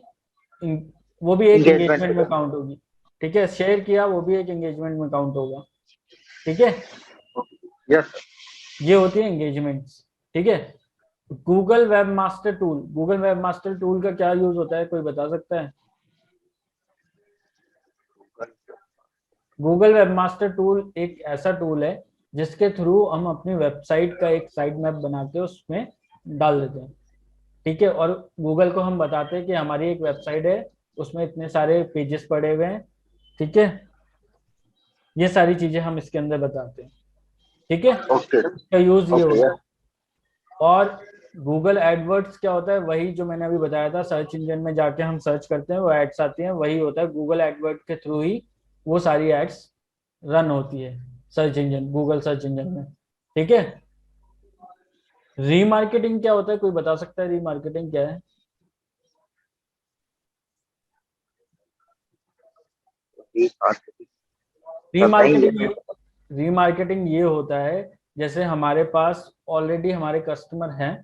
वो भी एक इंगेजमेंट एंगेजमेंट में होगा। काउंट होगी। ठीक है, शेयर किया वो भी एक एंगेजमेंट में काउंट होगा। ठीक है, यस ये होती है एंगेजमेंट्स। ठीक है, गूगल वेब मास्टर टूल का क्या यूज होता है, कोई बता सकता है। गूगल वेब मास्टर टूल एक ऐसा टूल है जिसके थ्रू हम अपनी वेबसाइट का एक साइट मैप बना के उसमें डाल देते हैं। ठीक है, और गूगल को हम बताते हैं कि हमारी एक वेबसाइट है, उसमें इतने सारे पेजेस पड़े हुए हैं। ठीक है, ये सारी चीजें हम इसके अंदर बताते हैं। ठीक है, ओके इसका यूज ये ओके। होता है। यस और गूगल एडवर्ड्स क्या होता है, वही जो मैंने अभी बताया था, सर्च इंजन में जाके हम सर्च करते हैं वो एड्स आती हैं, वही होता है गूगल एडवर्ड के थ्रू ही वो सारी एड्स रन होती है search engine, Google search engine में। ठीक है, रीमार्केटिंग क्या होता है, कोई बता सकता है रीमार्केटिंग क्या है। सर सही है। रीमार्केटिंग रीमार्केटिंग ये होता है, जैसे हमारे पास ऑलरेडी हमारे कस्टमर हैं,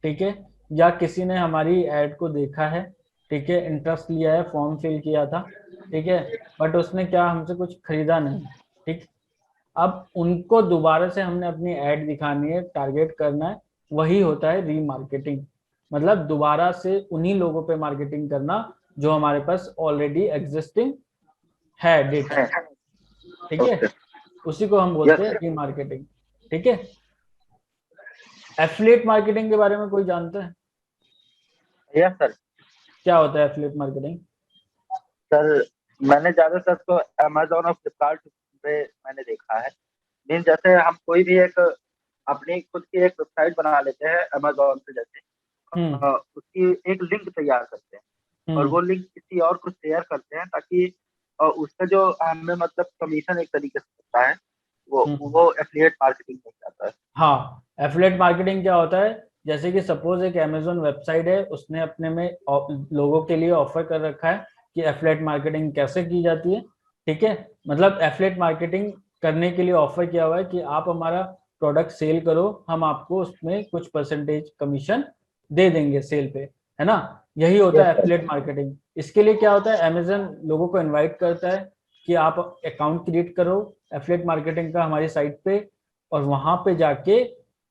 ठीक है, या किसी ने हमारी ऐड को देखा है, ठीक है, इंटरेस्ट लिया है, फॉर्म फिल किया था, ठीक है, बट उसने क्या हमसे कुछ खरीदा नहीं। ठीक, अब उनको दोबारा से हमने अपनी ऐड दिखानी है, टारगेट करना है, वही होता है रीमार्केटिंग। मतलब दोबारा से उन्हीं लोगों पे मार्केटिंग करना जो हमारे पास ऑलरेडी एग्जिस्टिंग है डेटा, ठीक है, ओके। उसी को हम बोलते हैं यस रीमार्केटिंग। ठीक है। एफिलिएट मार्केटिंग के बारे में कोई जानता है? Yes sir. क्या होता है एफिलिएट मार्केटिंग? सर मैंने ज्यादातर तो अमेजोन और फ्लिपकार्ट पे मैंने देखा है। मीन जैसे हम कोई भी एक अपनी खुद की एक वेबसाइट बना लेते हैं अमेजोन पे, जैसे उसकी एक लिंक तैयार करते हैं और वो लिंक किसी और को शेयर करते हैं ताकि उसका जो हमें मतलब कमीशन एक तरीके से होता है वो एफिलिएट मार्केटिंग में जाता है। हाँ, एफिलिएट मार्केटिंग क्या होता है, जैसे कि सपोज एक अमेजोन वेबसाइट है, उसने अपने में लोगों के लिए ऑफर कर रखा है कि एफिलिएट मार्केटिंग कैसे की जाती है। ठीक है, मतलब एफिलिएट मार्केटिंग करने के लिए ऑफर किया हुआ है कि आप हमारा प्रोडक्ट सेल करो, हम आपको उसमें कुछ परसेंटेज कमीशन दे देंगे सेल पे, है ना। यही होता है एफिलिएट मार्केटिंग। इसके लिए क्या होता है, अमेजन लोगों को इन्वाइट करता है कि आप अकाउंट क्रिएट करो एफिलिएट मार्केटिंग का हमारी साइट पे, और वहां पे जाके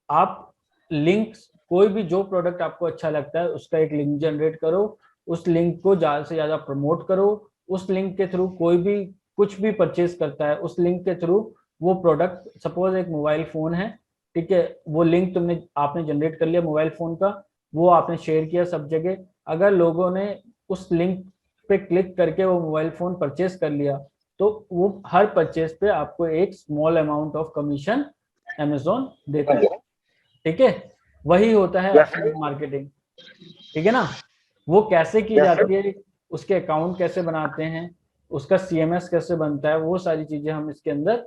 आप लिंक्स, कोई भी जो प्रोडक्ट आपको अच्छा लगता है उसका एक लिंक जनरेट करो, उस लिंक को ज्यादा से ज्यादा प्रमोट करो, उस लिंक के थ्रू कोई भी कुछ भी परचेज करता है उस लिंक के थ्रू वो प्रोडक्ट, सपोज एक मोबाइल फोन है, ठीक है, वो लिंक आपने जनरेट कर लिया मोबाइल फोन का, वो आपने शेयर किया सब जगह, अगर लोगों ने उस लिंक पे क्लिक करके वो मोबाइल फोन परचेज कर लिया तो वो हर परचेज पे आपको एक small amount of commission Amazon देता है। ठीक है, वही होता है एफिलिएट मार्केटिंग। ठीक है ना। वो कैसे की जाती है, उसके अकाउंट कैसे बनाते हैं, उसका सीएमएस कैसे बनता है, वो सारी चीजें हम इसके अंदर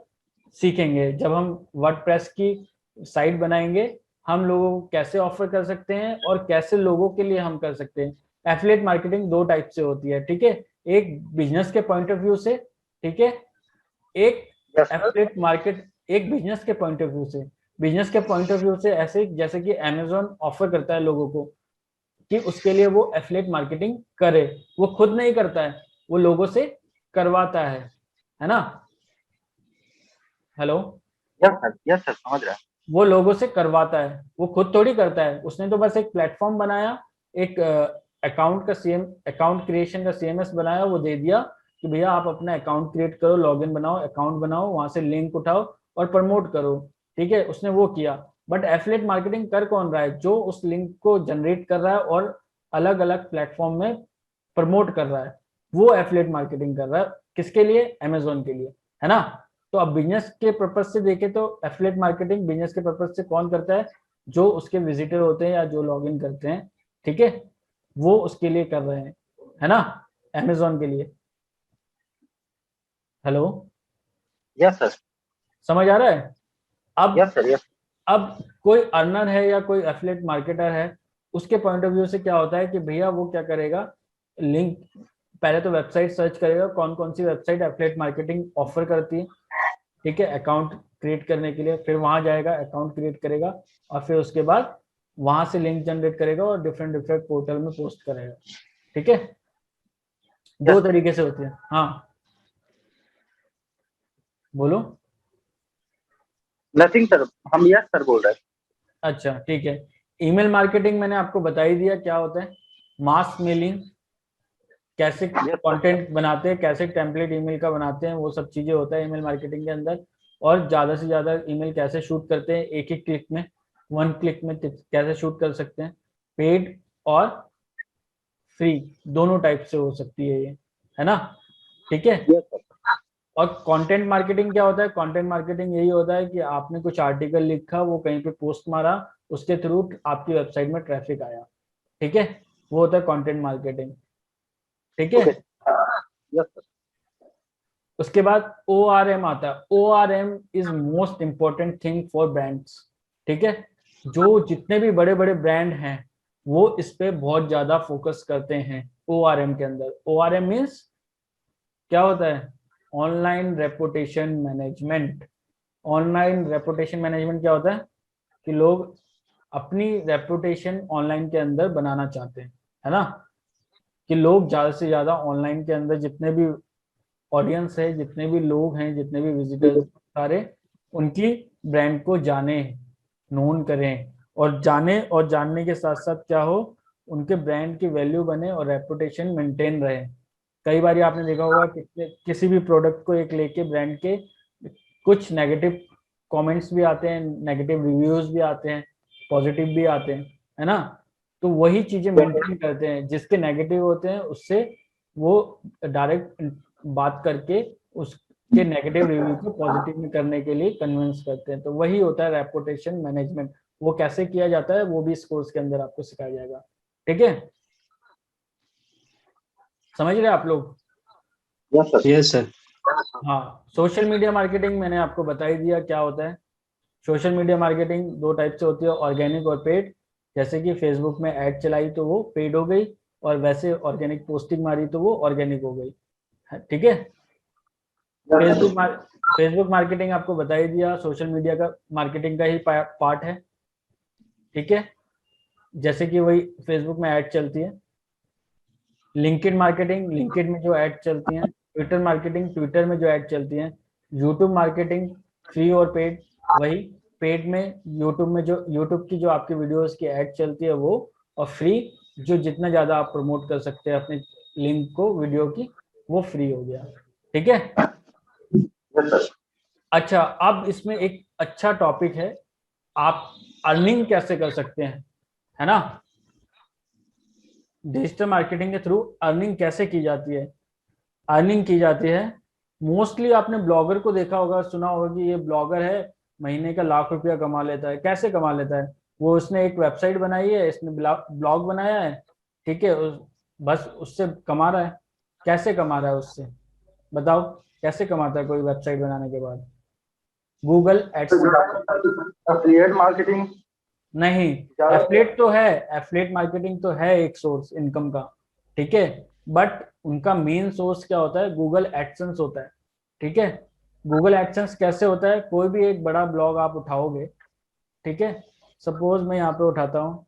सीखेंगे जब हम वर्डप्रेस की साइट बनाएंगे। हम लोगों को कैसे ऑफर कर सकते हैं और कैसे लोगों के लिए हम कर सकते हैं। एफिलिएट मार्केटिंग दो टाइप से होती है, ठीक है, एक बिजनेस के पॉइंट ऑफ व्यू से, ठीक है, एक एफिलिएट मार्केट एक बिजनेस के पॉइंट ऑफ व्यू से। बिजनेस के पॉइंट ऑफ व्यू से ऐसे जैसे कि अमेजोन ऑफर करता है लोगों को कि उसके लिए वो एफिलिएट मार्केटिंग करे, वो खुद नहीं करता है, वो लोगों से करवाता है ना। हेलो। यस सर समझ रहा है। वो लोगों से करवाता है, वो खुद थोड़ी करता है, उसने तो बस एक प्लेटफॉर्म बनाया, एक अकाउंट क्रिएशन का सीएमएस बनाया, वो दे दिया कि भैया आप अपना अकाउंट क्रिएट करो, लॉगिन बनाओ, अकाउंट बनाओ, वहां से लिंक उठाओ और प्रमोट करो। ठीक है, उसने वो किया। बट एफिलिएट मार्केटिंग कर कौन रहा है, जो उस लिंक को जनरेट कर रहा है और अलग अलग प्लेटफॉर्म में प्रमोट कर रहा है, वो एफिलिएट मार्केटिंग कर रहा है। किसके लिए? अमेजोन के लिए, है ना। तो अब बिजनेस के पर्पज से देखें तो एफिलिएट मार्केटिंग बिजनेस के पर्पज से कौन करता है, जो उसके विजिटर होते हैं या जो लॉगिन करते हैं, ठीक है, वो उसके लिए कर रहे हैं, है ना, अमेजोन के लिए। Hello, yes sir. समझ आ रहा है? अब यस सर। यस। अब कोई अर्नर है या कोई एफिलिएट मार्केटर है, उसके पॉइंट ऑफ व्यू से क्या होता है कि भैया वो क्या करेगा, लिंक पहले तो वेबसाइट सर्च करेगा कौन कौन सी वेबसाइट एफिलिएट मार्केटिंग ऑफर करती है, ठीक है, अकाउंट क्रिएट करने के लिए, फिर वहां जाएगा अकाउंट क्रिएट करेगा और फिर उसके बाद वहां से लिंक जनरेट करेगा और डिफरेंट डिफरेंट पोर्टल में पोस्ट करेगा। ठीक है, दो तरीके से होती है। हाँ बोलो। नथिंग सर, हम यस सर बोल रहे हैं। अच्छा ठीक है, ईमेल मार्केटिंग मैंने आपको बता ही दिया क्या होता है, मास मेलिंग, कैसे कंटेंट बनाते हैं, कैसे टेम्पलेट ईमेल का बनाते हैं, वो सब चीजें होता है ईमेल मार्केटिंग के अंदर। और ज्यादा से ज्यादा ईमेल कैसे शूट करते हैं, एक एक क्लिक में, वन क्लिक में कैसे शूट कर सकते हैं, पेड और फ्री दोनों टाइप से हो सकती है ये, है ना। ठीक है। Yes sir. और कंटेंट मार्केटिंग क्या होता है, कंटेंट मार्केटिंग यही होता है कि आपने कुछ आर्टिकल लिखा, वो कहीं पे पोस्ट मारा, उसके थ्रू आपकी वेबसाइट में ट्रैफिक आया, ठीक है, वो होता है कंटेंट मार्केटिंग। ठीक है। Yes sir. उसके बाद ORM आता है। ORM is most important thing for brands. ठीक है, जो जितने भी बड़े बड़े ब्रांड हैं वो इस पे बहुत ज्यादा फोकस करते हैं। ORM के अंदर ORM मीन्स क्या होता है, online reputation management. Online reputation management क्या होता है कि लोग अपनी रेपुटेशन ऑनलाइन के अंदर बनाना चाहते हैं, है ना, कि लोग ज्यादा से ज्यादा ऑनलाइन के अंदर जितने भी ऑडियंस है, जितने भी लोग हैं, जितने भी विजिटर्स सारे, उनकी ब्रांड को जाने, नोन करें, और जानने के साथ साथ क्या हो, उनके ब्रांड की वैल्यू बने और रेपुटेशन मेंटेन रहे। कई बार आपने देखा होगा कि किसी भी प्रोडक्ट को एक लेके ब्रांड के कुछ नेगेटिव कमेंट्स भी आते हैं, नेगेटिव रिव्यूज भी आते हैं, पॉजिटिव भी आते हैं, है ना। तो वही चीजें मेंटेन करते हैं, जिसके नेगेटिव होते हैं उससे वो डायरेक्ट बात करके उसके नेगेटिव रिव्यू को पॉजिटिव में करने के लिए कन्विंस करते हैं। तो वही होता है रेपुटेशन मैनेजमेंट। वो कैसे किया जाता है वो भी इस कोर्स के अंदर आपको सिखाया जाएगा। ठीक है, समझ रहे आप लोग? Yes sir. हाँ, सोशल मीडिया मार्केटिंग मैंने आपको बता ही दिया क्या होता है। सोशल मीडिया मार्केटिंग दो टाइप से होती है, ऑर्गेनिक और पेड। जैसे कि फेसबुक में ऐड चलाई तो वो पेड हो गई, और वैसे ऑर्गेनिक पोस्टिंग मारी तो वो ऑर्गेनिक हो गई। ठीक है, फेसबुक मार्केटिंग आपको बता ही दिया, सोशल मीडिया का मार्केटिंग का ही पार्ट है। ठीक है, जैसे कि वही फेसबुक में ऐड चलती है। लिंक्डइन मार्केटिंग, लिंक्डइन में जो ऐड चलती हैं। ट्विटर मार्केटिंग, ट्विटर में जो ऐड चलती हैं। यूट्यूब मार्केटिंग, फ्री और पेड। वही पेड में यूट्यूब में जो यूट्यूब की जो आपकी वीडियोस की ऐड चलती है वो, और फ्री जो जितना ज्यादा आप प्रमोट कर सकते हैं अपने लिंक को वीडियो की, वो फ्री हो गया। ठीक है, अच्छा अब इसमें एक अच्छा टॉपिक है, आप अर्निंग कैसे कर सकते हैं, है ना। डिजिटल मार्केटिंग के थ्रू अर्निंग कैसे की जाती है? अर्निंग की जाती है, मोस्टली आपने ब्लॉगर को देखा होगा, सुना होगा कि ये ब्लॉगर है, महीने का लाख रुपया कमा लेता है। कैसे कमा लेता है? वो उसने एक वेबसाइट बनाई है, इसने ब्लॉग बनाया है, ठीक है, बस उससे कमा रहा है। कैसे कमा रहा है उससे? बताओ कैसे कमाता है कोई वेबसाइट बनाने के बाद? Google ads. एफिलिएट मार्केटिंग नहीं, एफिलिएट तो है, एफिलिएट मार्केटिंग तो है एक सोर्स इनकम का, ठीक है, बट उनका मेन सोर्स क्या होता है? गूगल एडसेंस होता है। ठीक है, गूगल एडसेंस कैसे होता है? कोई भी एक बड़ा ब्लॉग आप उठाओगे, ठीक है, सपोज मैं यहाँ पे उठाता हूँ,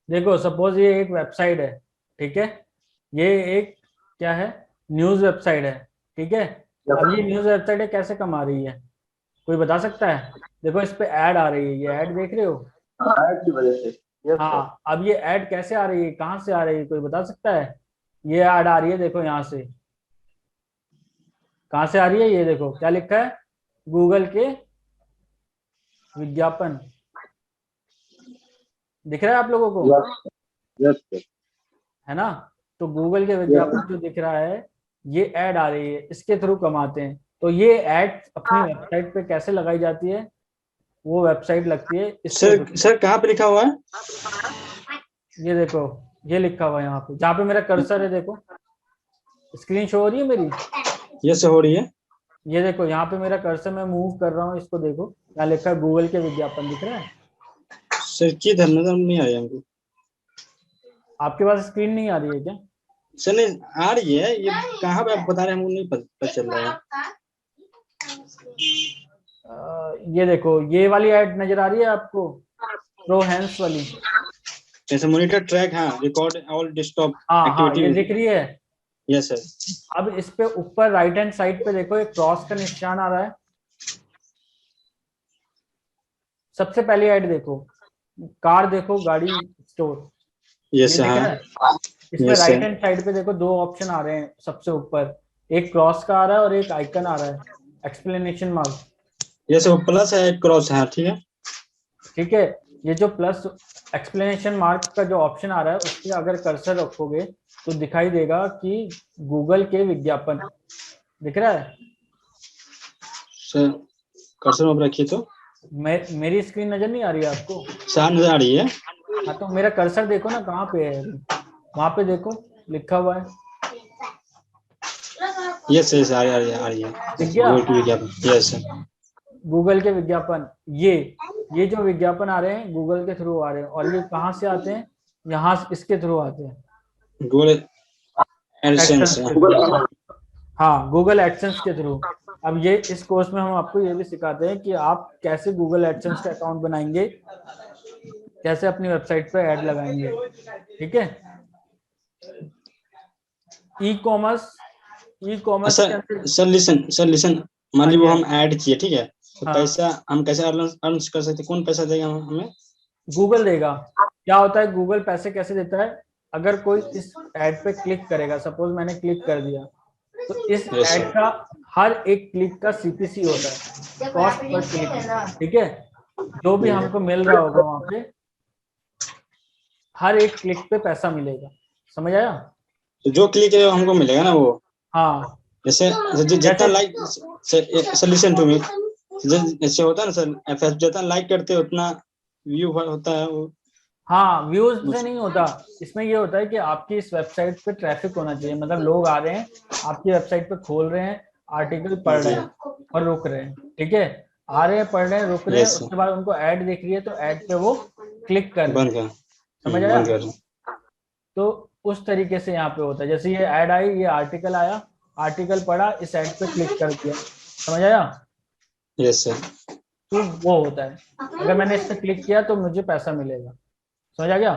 देखो सपोज ये एक वेबसाइट है, ठीक है, ये एक क्या है? न्यूज वेबसाइट है, ठीक है। अब ये न्यूज वेबसाइट है, कैसे कमा रही है? कोई बता सकता है? देखो इस पे ऐड आ रही है, ये ऐड देख रहे हो? ऐड की वजह से। Yes sir. हाँ, अब ये ऐड कैसे आ रही है, कहाँ से आ रही है, कोई बता सकता है? ये ऐड आ रही है, देखो यहाँ से, कहाँ से आ रही है? ये देखो क्या लिखा है, गूगल के विज्ञापन। दिख रहा है आप लोगों को? Yes sir. है ना। तो गूगल के विज्ञापन जो दिख रहा है, ये ऐड आ रही है, इसके थ्रू कमाते हैं। तो ये ऐड अपनी वेबसाइट पे कैसे लगाई जाती है? वो वेबसाइट लगती है इसके सर सर कहाँ पे लिखा हुआ है? ये देखो, ये लिखा हुआ है यहाँ पे, जहाँ पे मेरा कर्सर है, देखो स्क्रीन शो हो रही है मेरी? यस हो रही है। ये देखो यहाँ पे मेरा कर्सर, मैं मूव कर रहा हूँ इसको, देखो क्या लिखा है, गूगल के विज्ञापन दिख रहा है? सर की नजर नहीं आ रही हमको। आपके पास स्क्रीन नहीं आ रही है क्या? सर नहीं आ रही है, ये कहाँ पे आप बता रहे हैं हमको नहीं पता चल रहा है। ये देखो, ये वाली ऐड नजर आ रही है आपको, प्रो हैंड्स वाली? जैसे मॉनिटर ट्रैक, हाँ, रिकॉर्ड ऑल डेस्कटॉप हाँ हाँ, ये एक्टिविटी। दिख रही है। Yes sir. अब इस पे ऊपर राइट हैंड साइड पे देखो, एक क्रॉस का निशान आ रहा है। सबसे पहली ऐड देखो, कार देखो, गाड़ी स्टोर, यस ये दिख हाँ। रहा है? इसमें yes right sir. Hand side पे देखो, दो ऑप्शन आ रहे हैं सबसे ऊपर, एक क्रॉस का आ रहा है और एक आइकन आ रहा है, एक्सप्लेनेशन मार्क। यस वो प्लस है, क्रॉस है, ठीक है। ठीक है, ये जो प्लस एक्सप्लेनेशन मार्क का जो ऑप्शन आ रहा है, उस पर अगर कर्सर रखोगे तो दिखाई देगा कि गूगल के विज्ञापन दिख रहा है। सर कर्सर में रखिए तो मेरी स्क्रीन नजर नहीं आ रही है आपको? सामने नजर आ रही है। हाँ, तो मेरा कर्सर देखो ना कहाँ पे है अभी, वहां पे देखो लिखा हुआ है, यस यस आ रही है, आ रही है। दिख गया? गूगल की विज्ञापन। Yes sir. गूगल के विज्ञापन, ये जो विज्ञापन आ रहे हैं गूगल के थ्रू आ रहे हैं, और ये कहाँ से आते हैं, यहाँ इसके थ्रू आते हैं, गूगल एडसेंस। AdSense के through। हाँ, गूगल एडसेंस के थ्रू। अब ये इस कोर्स में हम आपको ये भी सिखाते हैं कि आप कैसे गूगल एडसेंस का अकाउंट बनाएंगे, कैसे अपनी वेबसाइट पे ऐड लगाएंगे, ठीक है। ई कॉमर्स के अंदर सर लिसन, मान ली वो हम ऐड किए, ठीक है, तो हाँ। पैसा हम कैसे अर्न कर सकते, कौन पैसा देगा हमें? गूगल देगा। क्या होता है, गूगल पैसे कैसे देता है, अगर कोई इस ऐड पे क्लिक करेगा, सपोज मैंने क्लिक कर दिया, तो इस Yes, ऐड sir. का हर एक क्लिक का CPC होता है, कॉस्ट पर क्लिक, ठीक है। जो भी हमको मिल रहा होगा वहां पे हर एक क्लिक पे पैसा मिलेगा, समझ आया? तो जो क्लिक है हमको मिलेगा ना वो, हाँ, जैसे जितना like, sir listen to me, जैसे होता है ना सर, जितना लाइक करते हैं उतना व्यू होता है वो। हाँ, व्यूज से नहीं होता, इसमें ये होता है कि आपकी इस वेबसाइट पे ट्रैफिक होना चाहिए, मतलब लोग आ रहे हैं आपकी वेबसाइट पे, खोल रहे हैं, आर्टिकल पढ़ रहे हैं और रुक रहे हैं, ठीक है। आ रहे हैं, पढ़ रहे हैं, रुक रहे हैं, Yes, sir. उसके बाद उनको ऐड दिख रही है तो ऐड पे वो क्लिक कर रहे बंद हैं, कर, समझ आया? बंद कर। तो उस तरीके से यहाँ पे होता है, जैसे ये ऐड आई, ये आर्टिकल आया, आर्टिकल पढ़ा, इस ऐड पे क्लिक कर दिया, समझ आया? Yes sir. तो वो होता है, अगर मैंने इस पे क्लिक किया तो मुझे पैसा मिलेगा, समझ आ गया?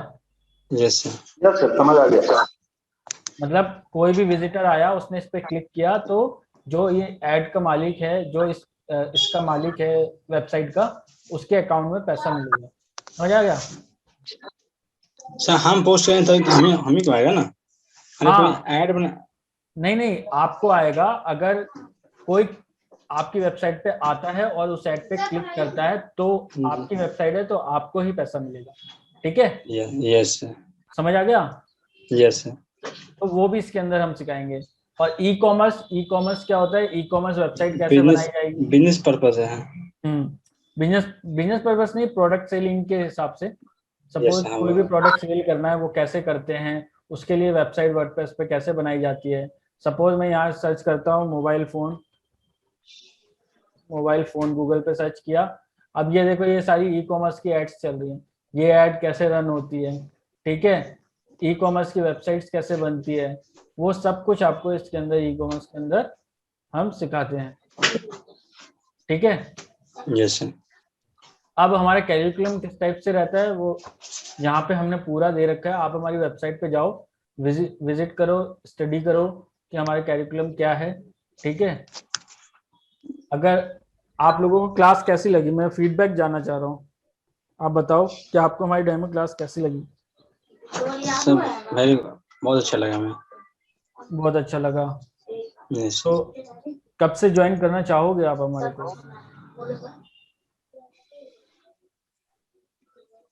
Yes sir. यस सर, समझ आ गया। मतलब कोई भी विजिटर आया, उसने इस पे क्लिक किया, तो जो ये ऐड का मालिक है, जो इसका मालिक है वेबसाइट का, उसके अकाउंट में पैसा मिलेगा, समझ आ गया? सर हम पोस्ट करें तो हम ही को आएगा ना, हाँ। कोई ऐड बना? नहीं, आपको आएगा, अगर कोई आपकी वेबसाइट पे आता है और उस ऐड पे क्लिक करता है तो आपकी वेबसाइट है तो आपको ही पैसा मिलेगा, ठीक है? Yes sir. समझ आ गया? Yes sir. तो वो भी इसके अंदर हम सिखाएंगे। और ई कॉमर्स क्या होता है, ई कॉमर्स वेबसाइट कैसे बनाई जाएगी? बिजनेस पर्पस है। बिजनेस पर्पस नहीं, प्रोडक्ट सेलिंग के हिसाब से। सपोज Yes, कोई भी प्रोडक्ट सेल करना है, वो कैसे करते हैं, उसके लिए वेबसाइट वर्डप्रेस पे कैसे बनाई जाती है। सपोज मैं यहाँ सर्च करता हूँ मोबाइल फोन, गूगल पे सर्च किया, अब ये देखो ये सारी ई कॉमर्स की एड्स चल रही हैं, ये ऐड कैसे रन होती है, ठीक है, ई कॉमर्स की वेबसाइट्स कैसे बनती है, वो सब कुछ आपको इसके अंदर ई कॉमर्स के अंदर हम सिखाते हैं, ठीक है? Yes sir. अब हमारा कैरिकुलम किस टाइप से रहता है वो यहाँ पे हमने पूरा दे रखा है। आप हमारी वेबसाइट पे जाओ, विजिट करो, स्टडी करो कि हमारा कैरिकुलम क्या है, ठीक है? अगर आप लोगों को क्लास कैसी लगी, मैं फीडबैक जानना चाह रहा हूँ, आप बताओ कि आपको हमारी डेमो क्लास कैसी लगी? सब वेरी बहुत अच्छा लगा, मैं बहुत अच्छा लगा। यस। तो कब से ज्वाइन करना चाहोगे आप हमारे को?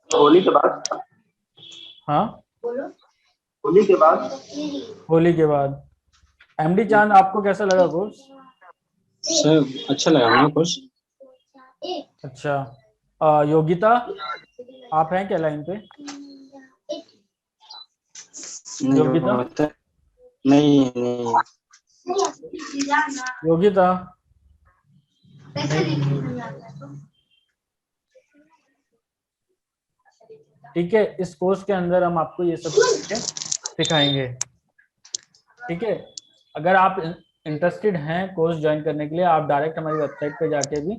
होली के बाद। हाँ, होली के बाद। होली के बाद। एमडी चांद, आपको कैसा लगा कोर्स? सर अच्छा लगा मुझे कोर्स। अच्छा, योगिता आप हैं क्या लाइन पे? योगिता? नहीं योगिता ठीक है, इस कोर्स के अंदर हम आपको ये सब सिखाएंगे, ठीक है? अगर आप इंटरेस्टेड हैं कोर्स ज्वाइन करने के लिए, आप डायरेक्ट हमारी वेबसाइट पे जाके भी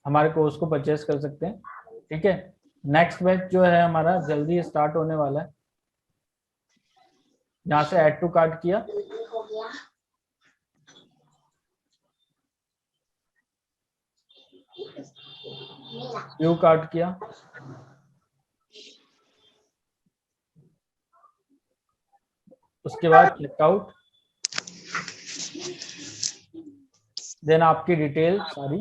हमारे कोर्स को परचेज कर सकते हैं, ठीक है? नेक्स्ट बैच जो है हमारा जल्दी स्टार्ट होने वाला है। यहाँ से ऐड टू कार्ट किया, व्यू कार्ट किया, उसके बाद चेकआउट, देन आपकी डिटेल सारी,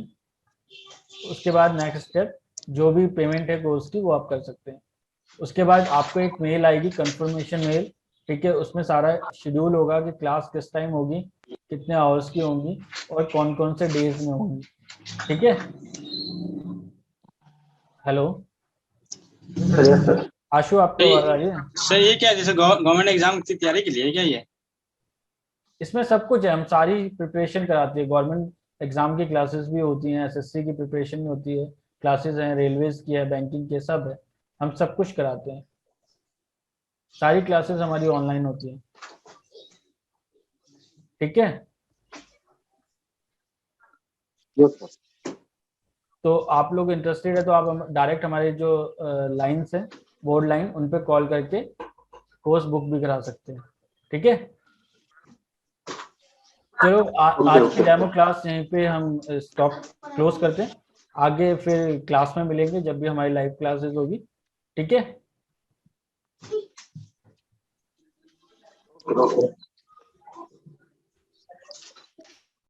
उसके बाद नेक्स्ट स्टेप जो भी पेमेंट है कोर्स की वो आप कर सकते हैं। उसके बाद आपको एक मेल आएगी, कंफर्मेशन मेल, ठीक है? उसमें सारा शेड्यूल होगा कि क्लास किस टाइम होगी, कितने आवर्स की होंगी और कौन कौन से डेज में होंगी, ठीक है? हेलो आशु, आपको आवाज आ रही है? सर ये क्या, जैसे गवर्नमेंट एग्जाम की तैयारी के लिए क्या ये? इसमें सब कुछ है, हम सारी प्रिपरेशन कराते हैं, गवर्नमेंट एग्जाम की क्लासेस भी होती हैं, एसएससी की प्रिपरेशन भी होती है, क्लासेस हैं, रेलवेज की है, बैंकिंग के सब है, हम सब कुछ कराते हैं। सारी क्लासेस हमारी ऑनलाइन होती हैं, ठीक है। Yes sir. तो आप लोग इंटरेस्टेड है तो आप डायरेक्ट हमारे जो लाइन्स हैं, बोर्ड लाइन, उन पे कॉल करके कोर्स बुक भी करा सकते हैं, ठीक है। चलो आज की डेमो क्लास यहीं पे हम स्टॉप क्लोज करते हैं, आगे फिर क्लास में मिलेंगे जब भी हमारी लाइव क्लासेस होगी, ठीक है। ओके।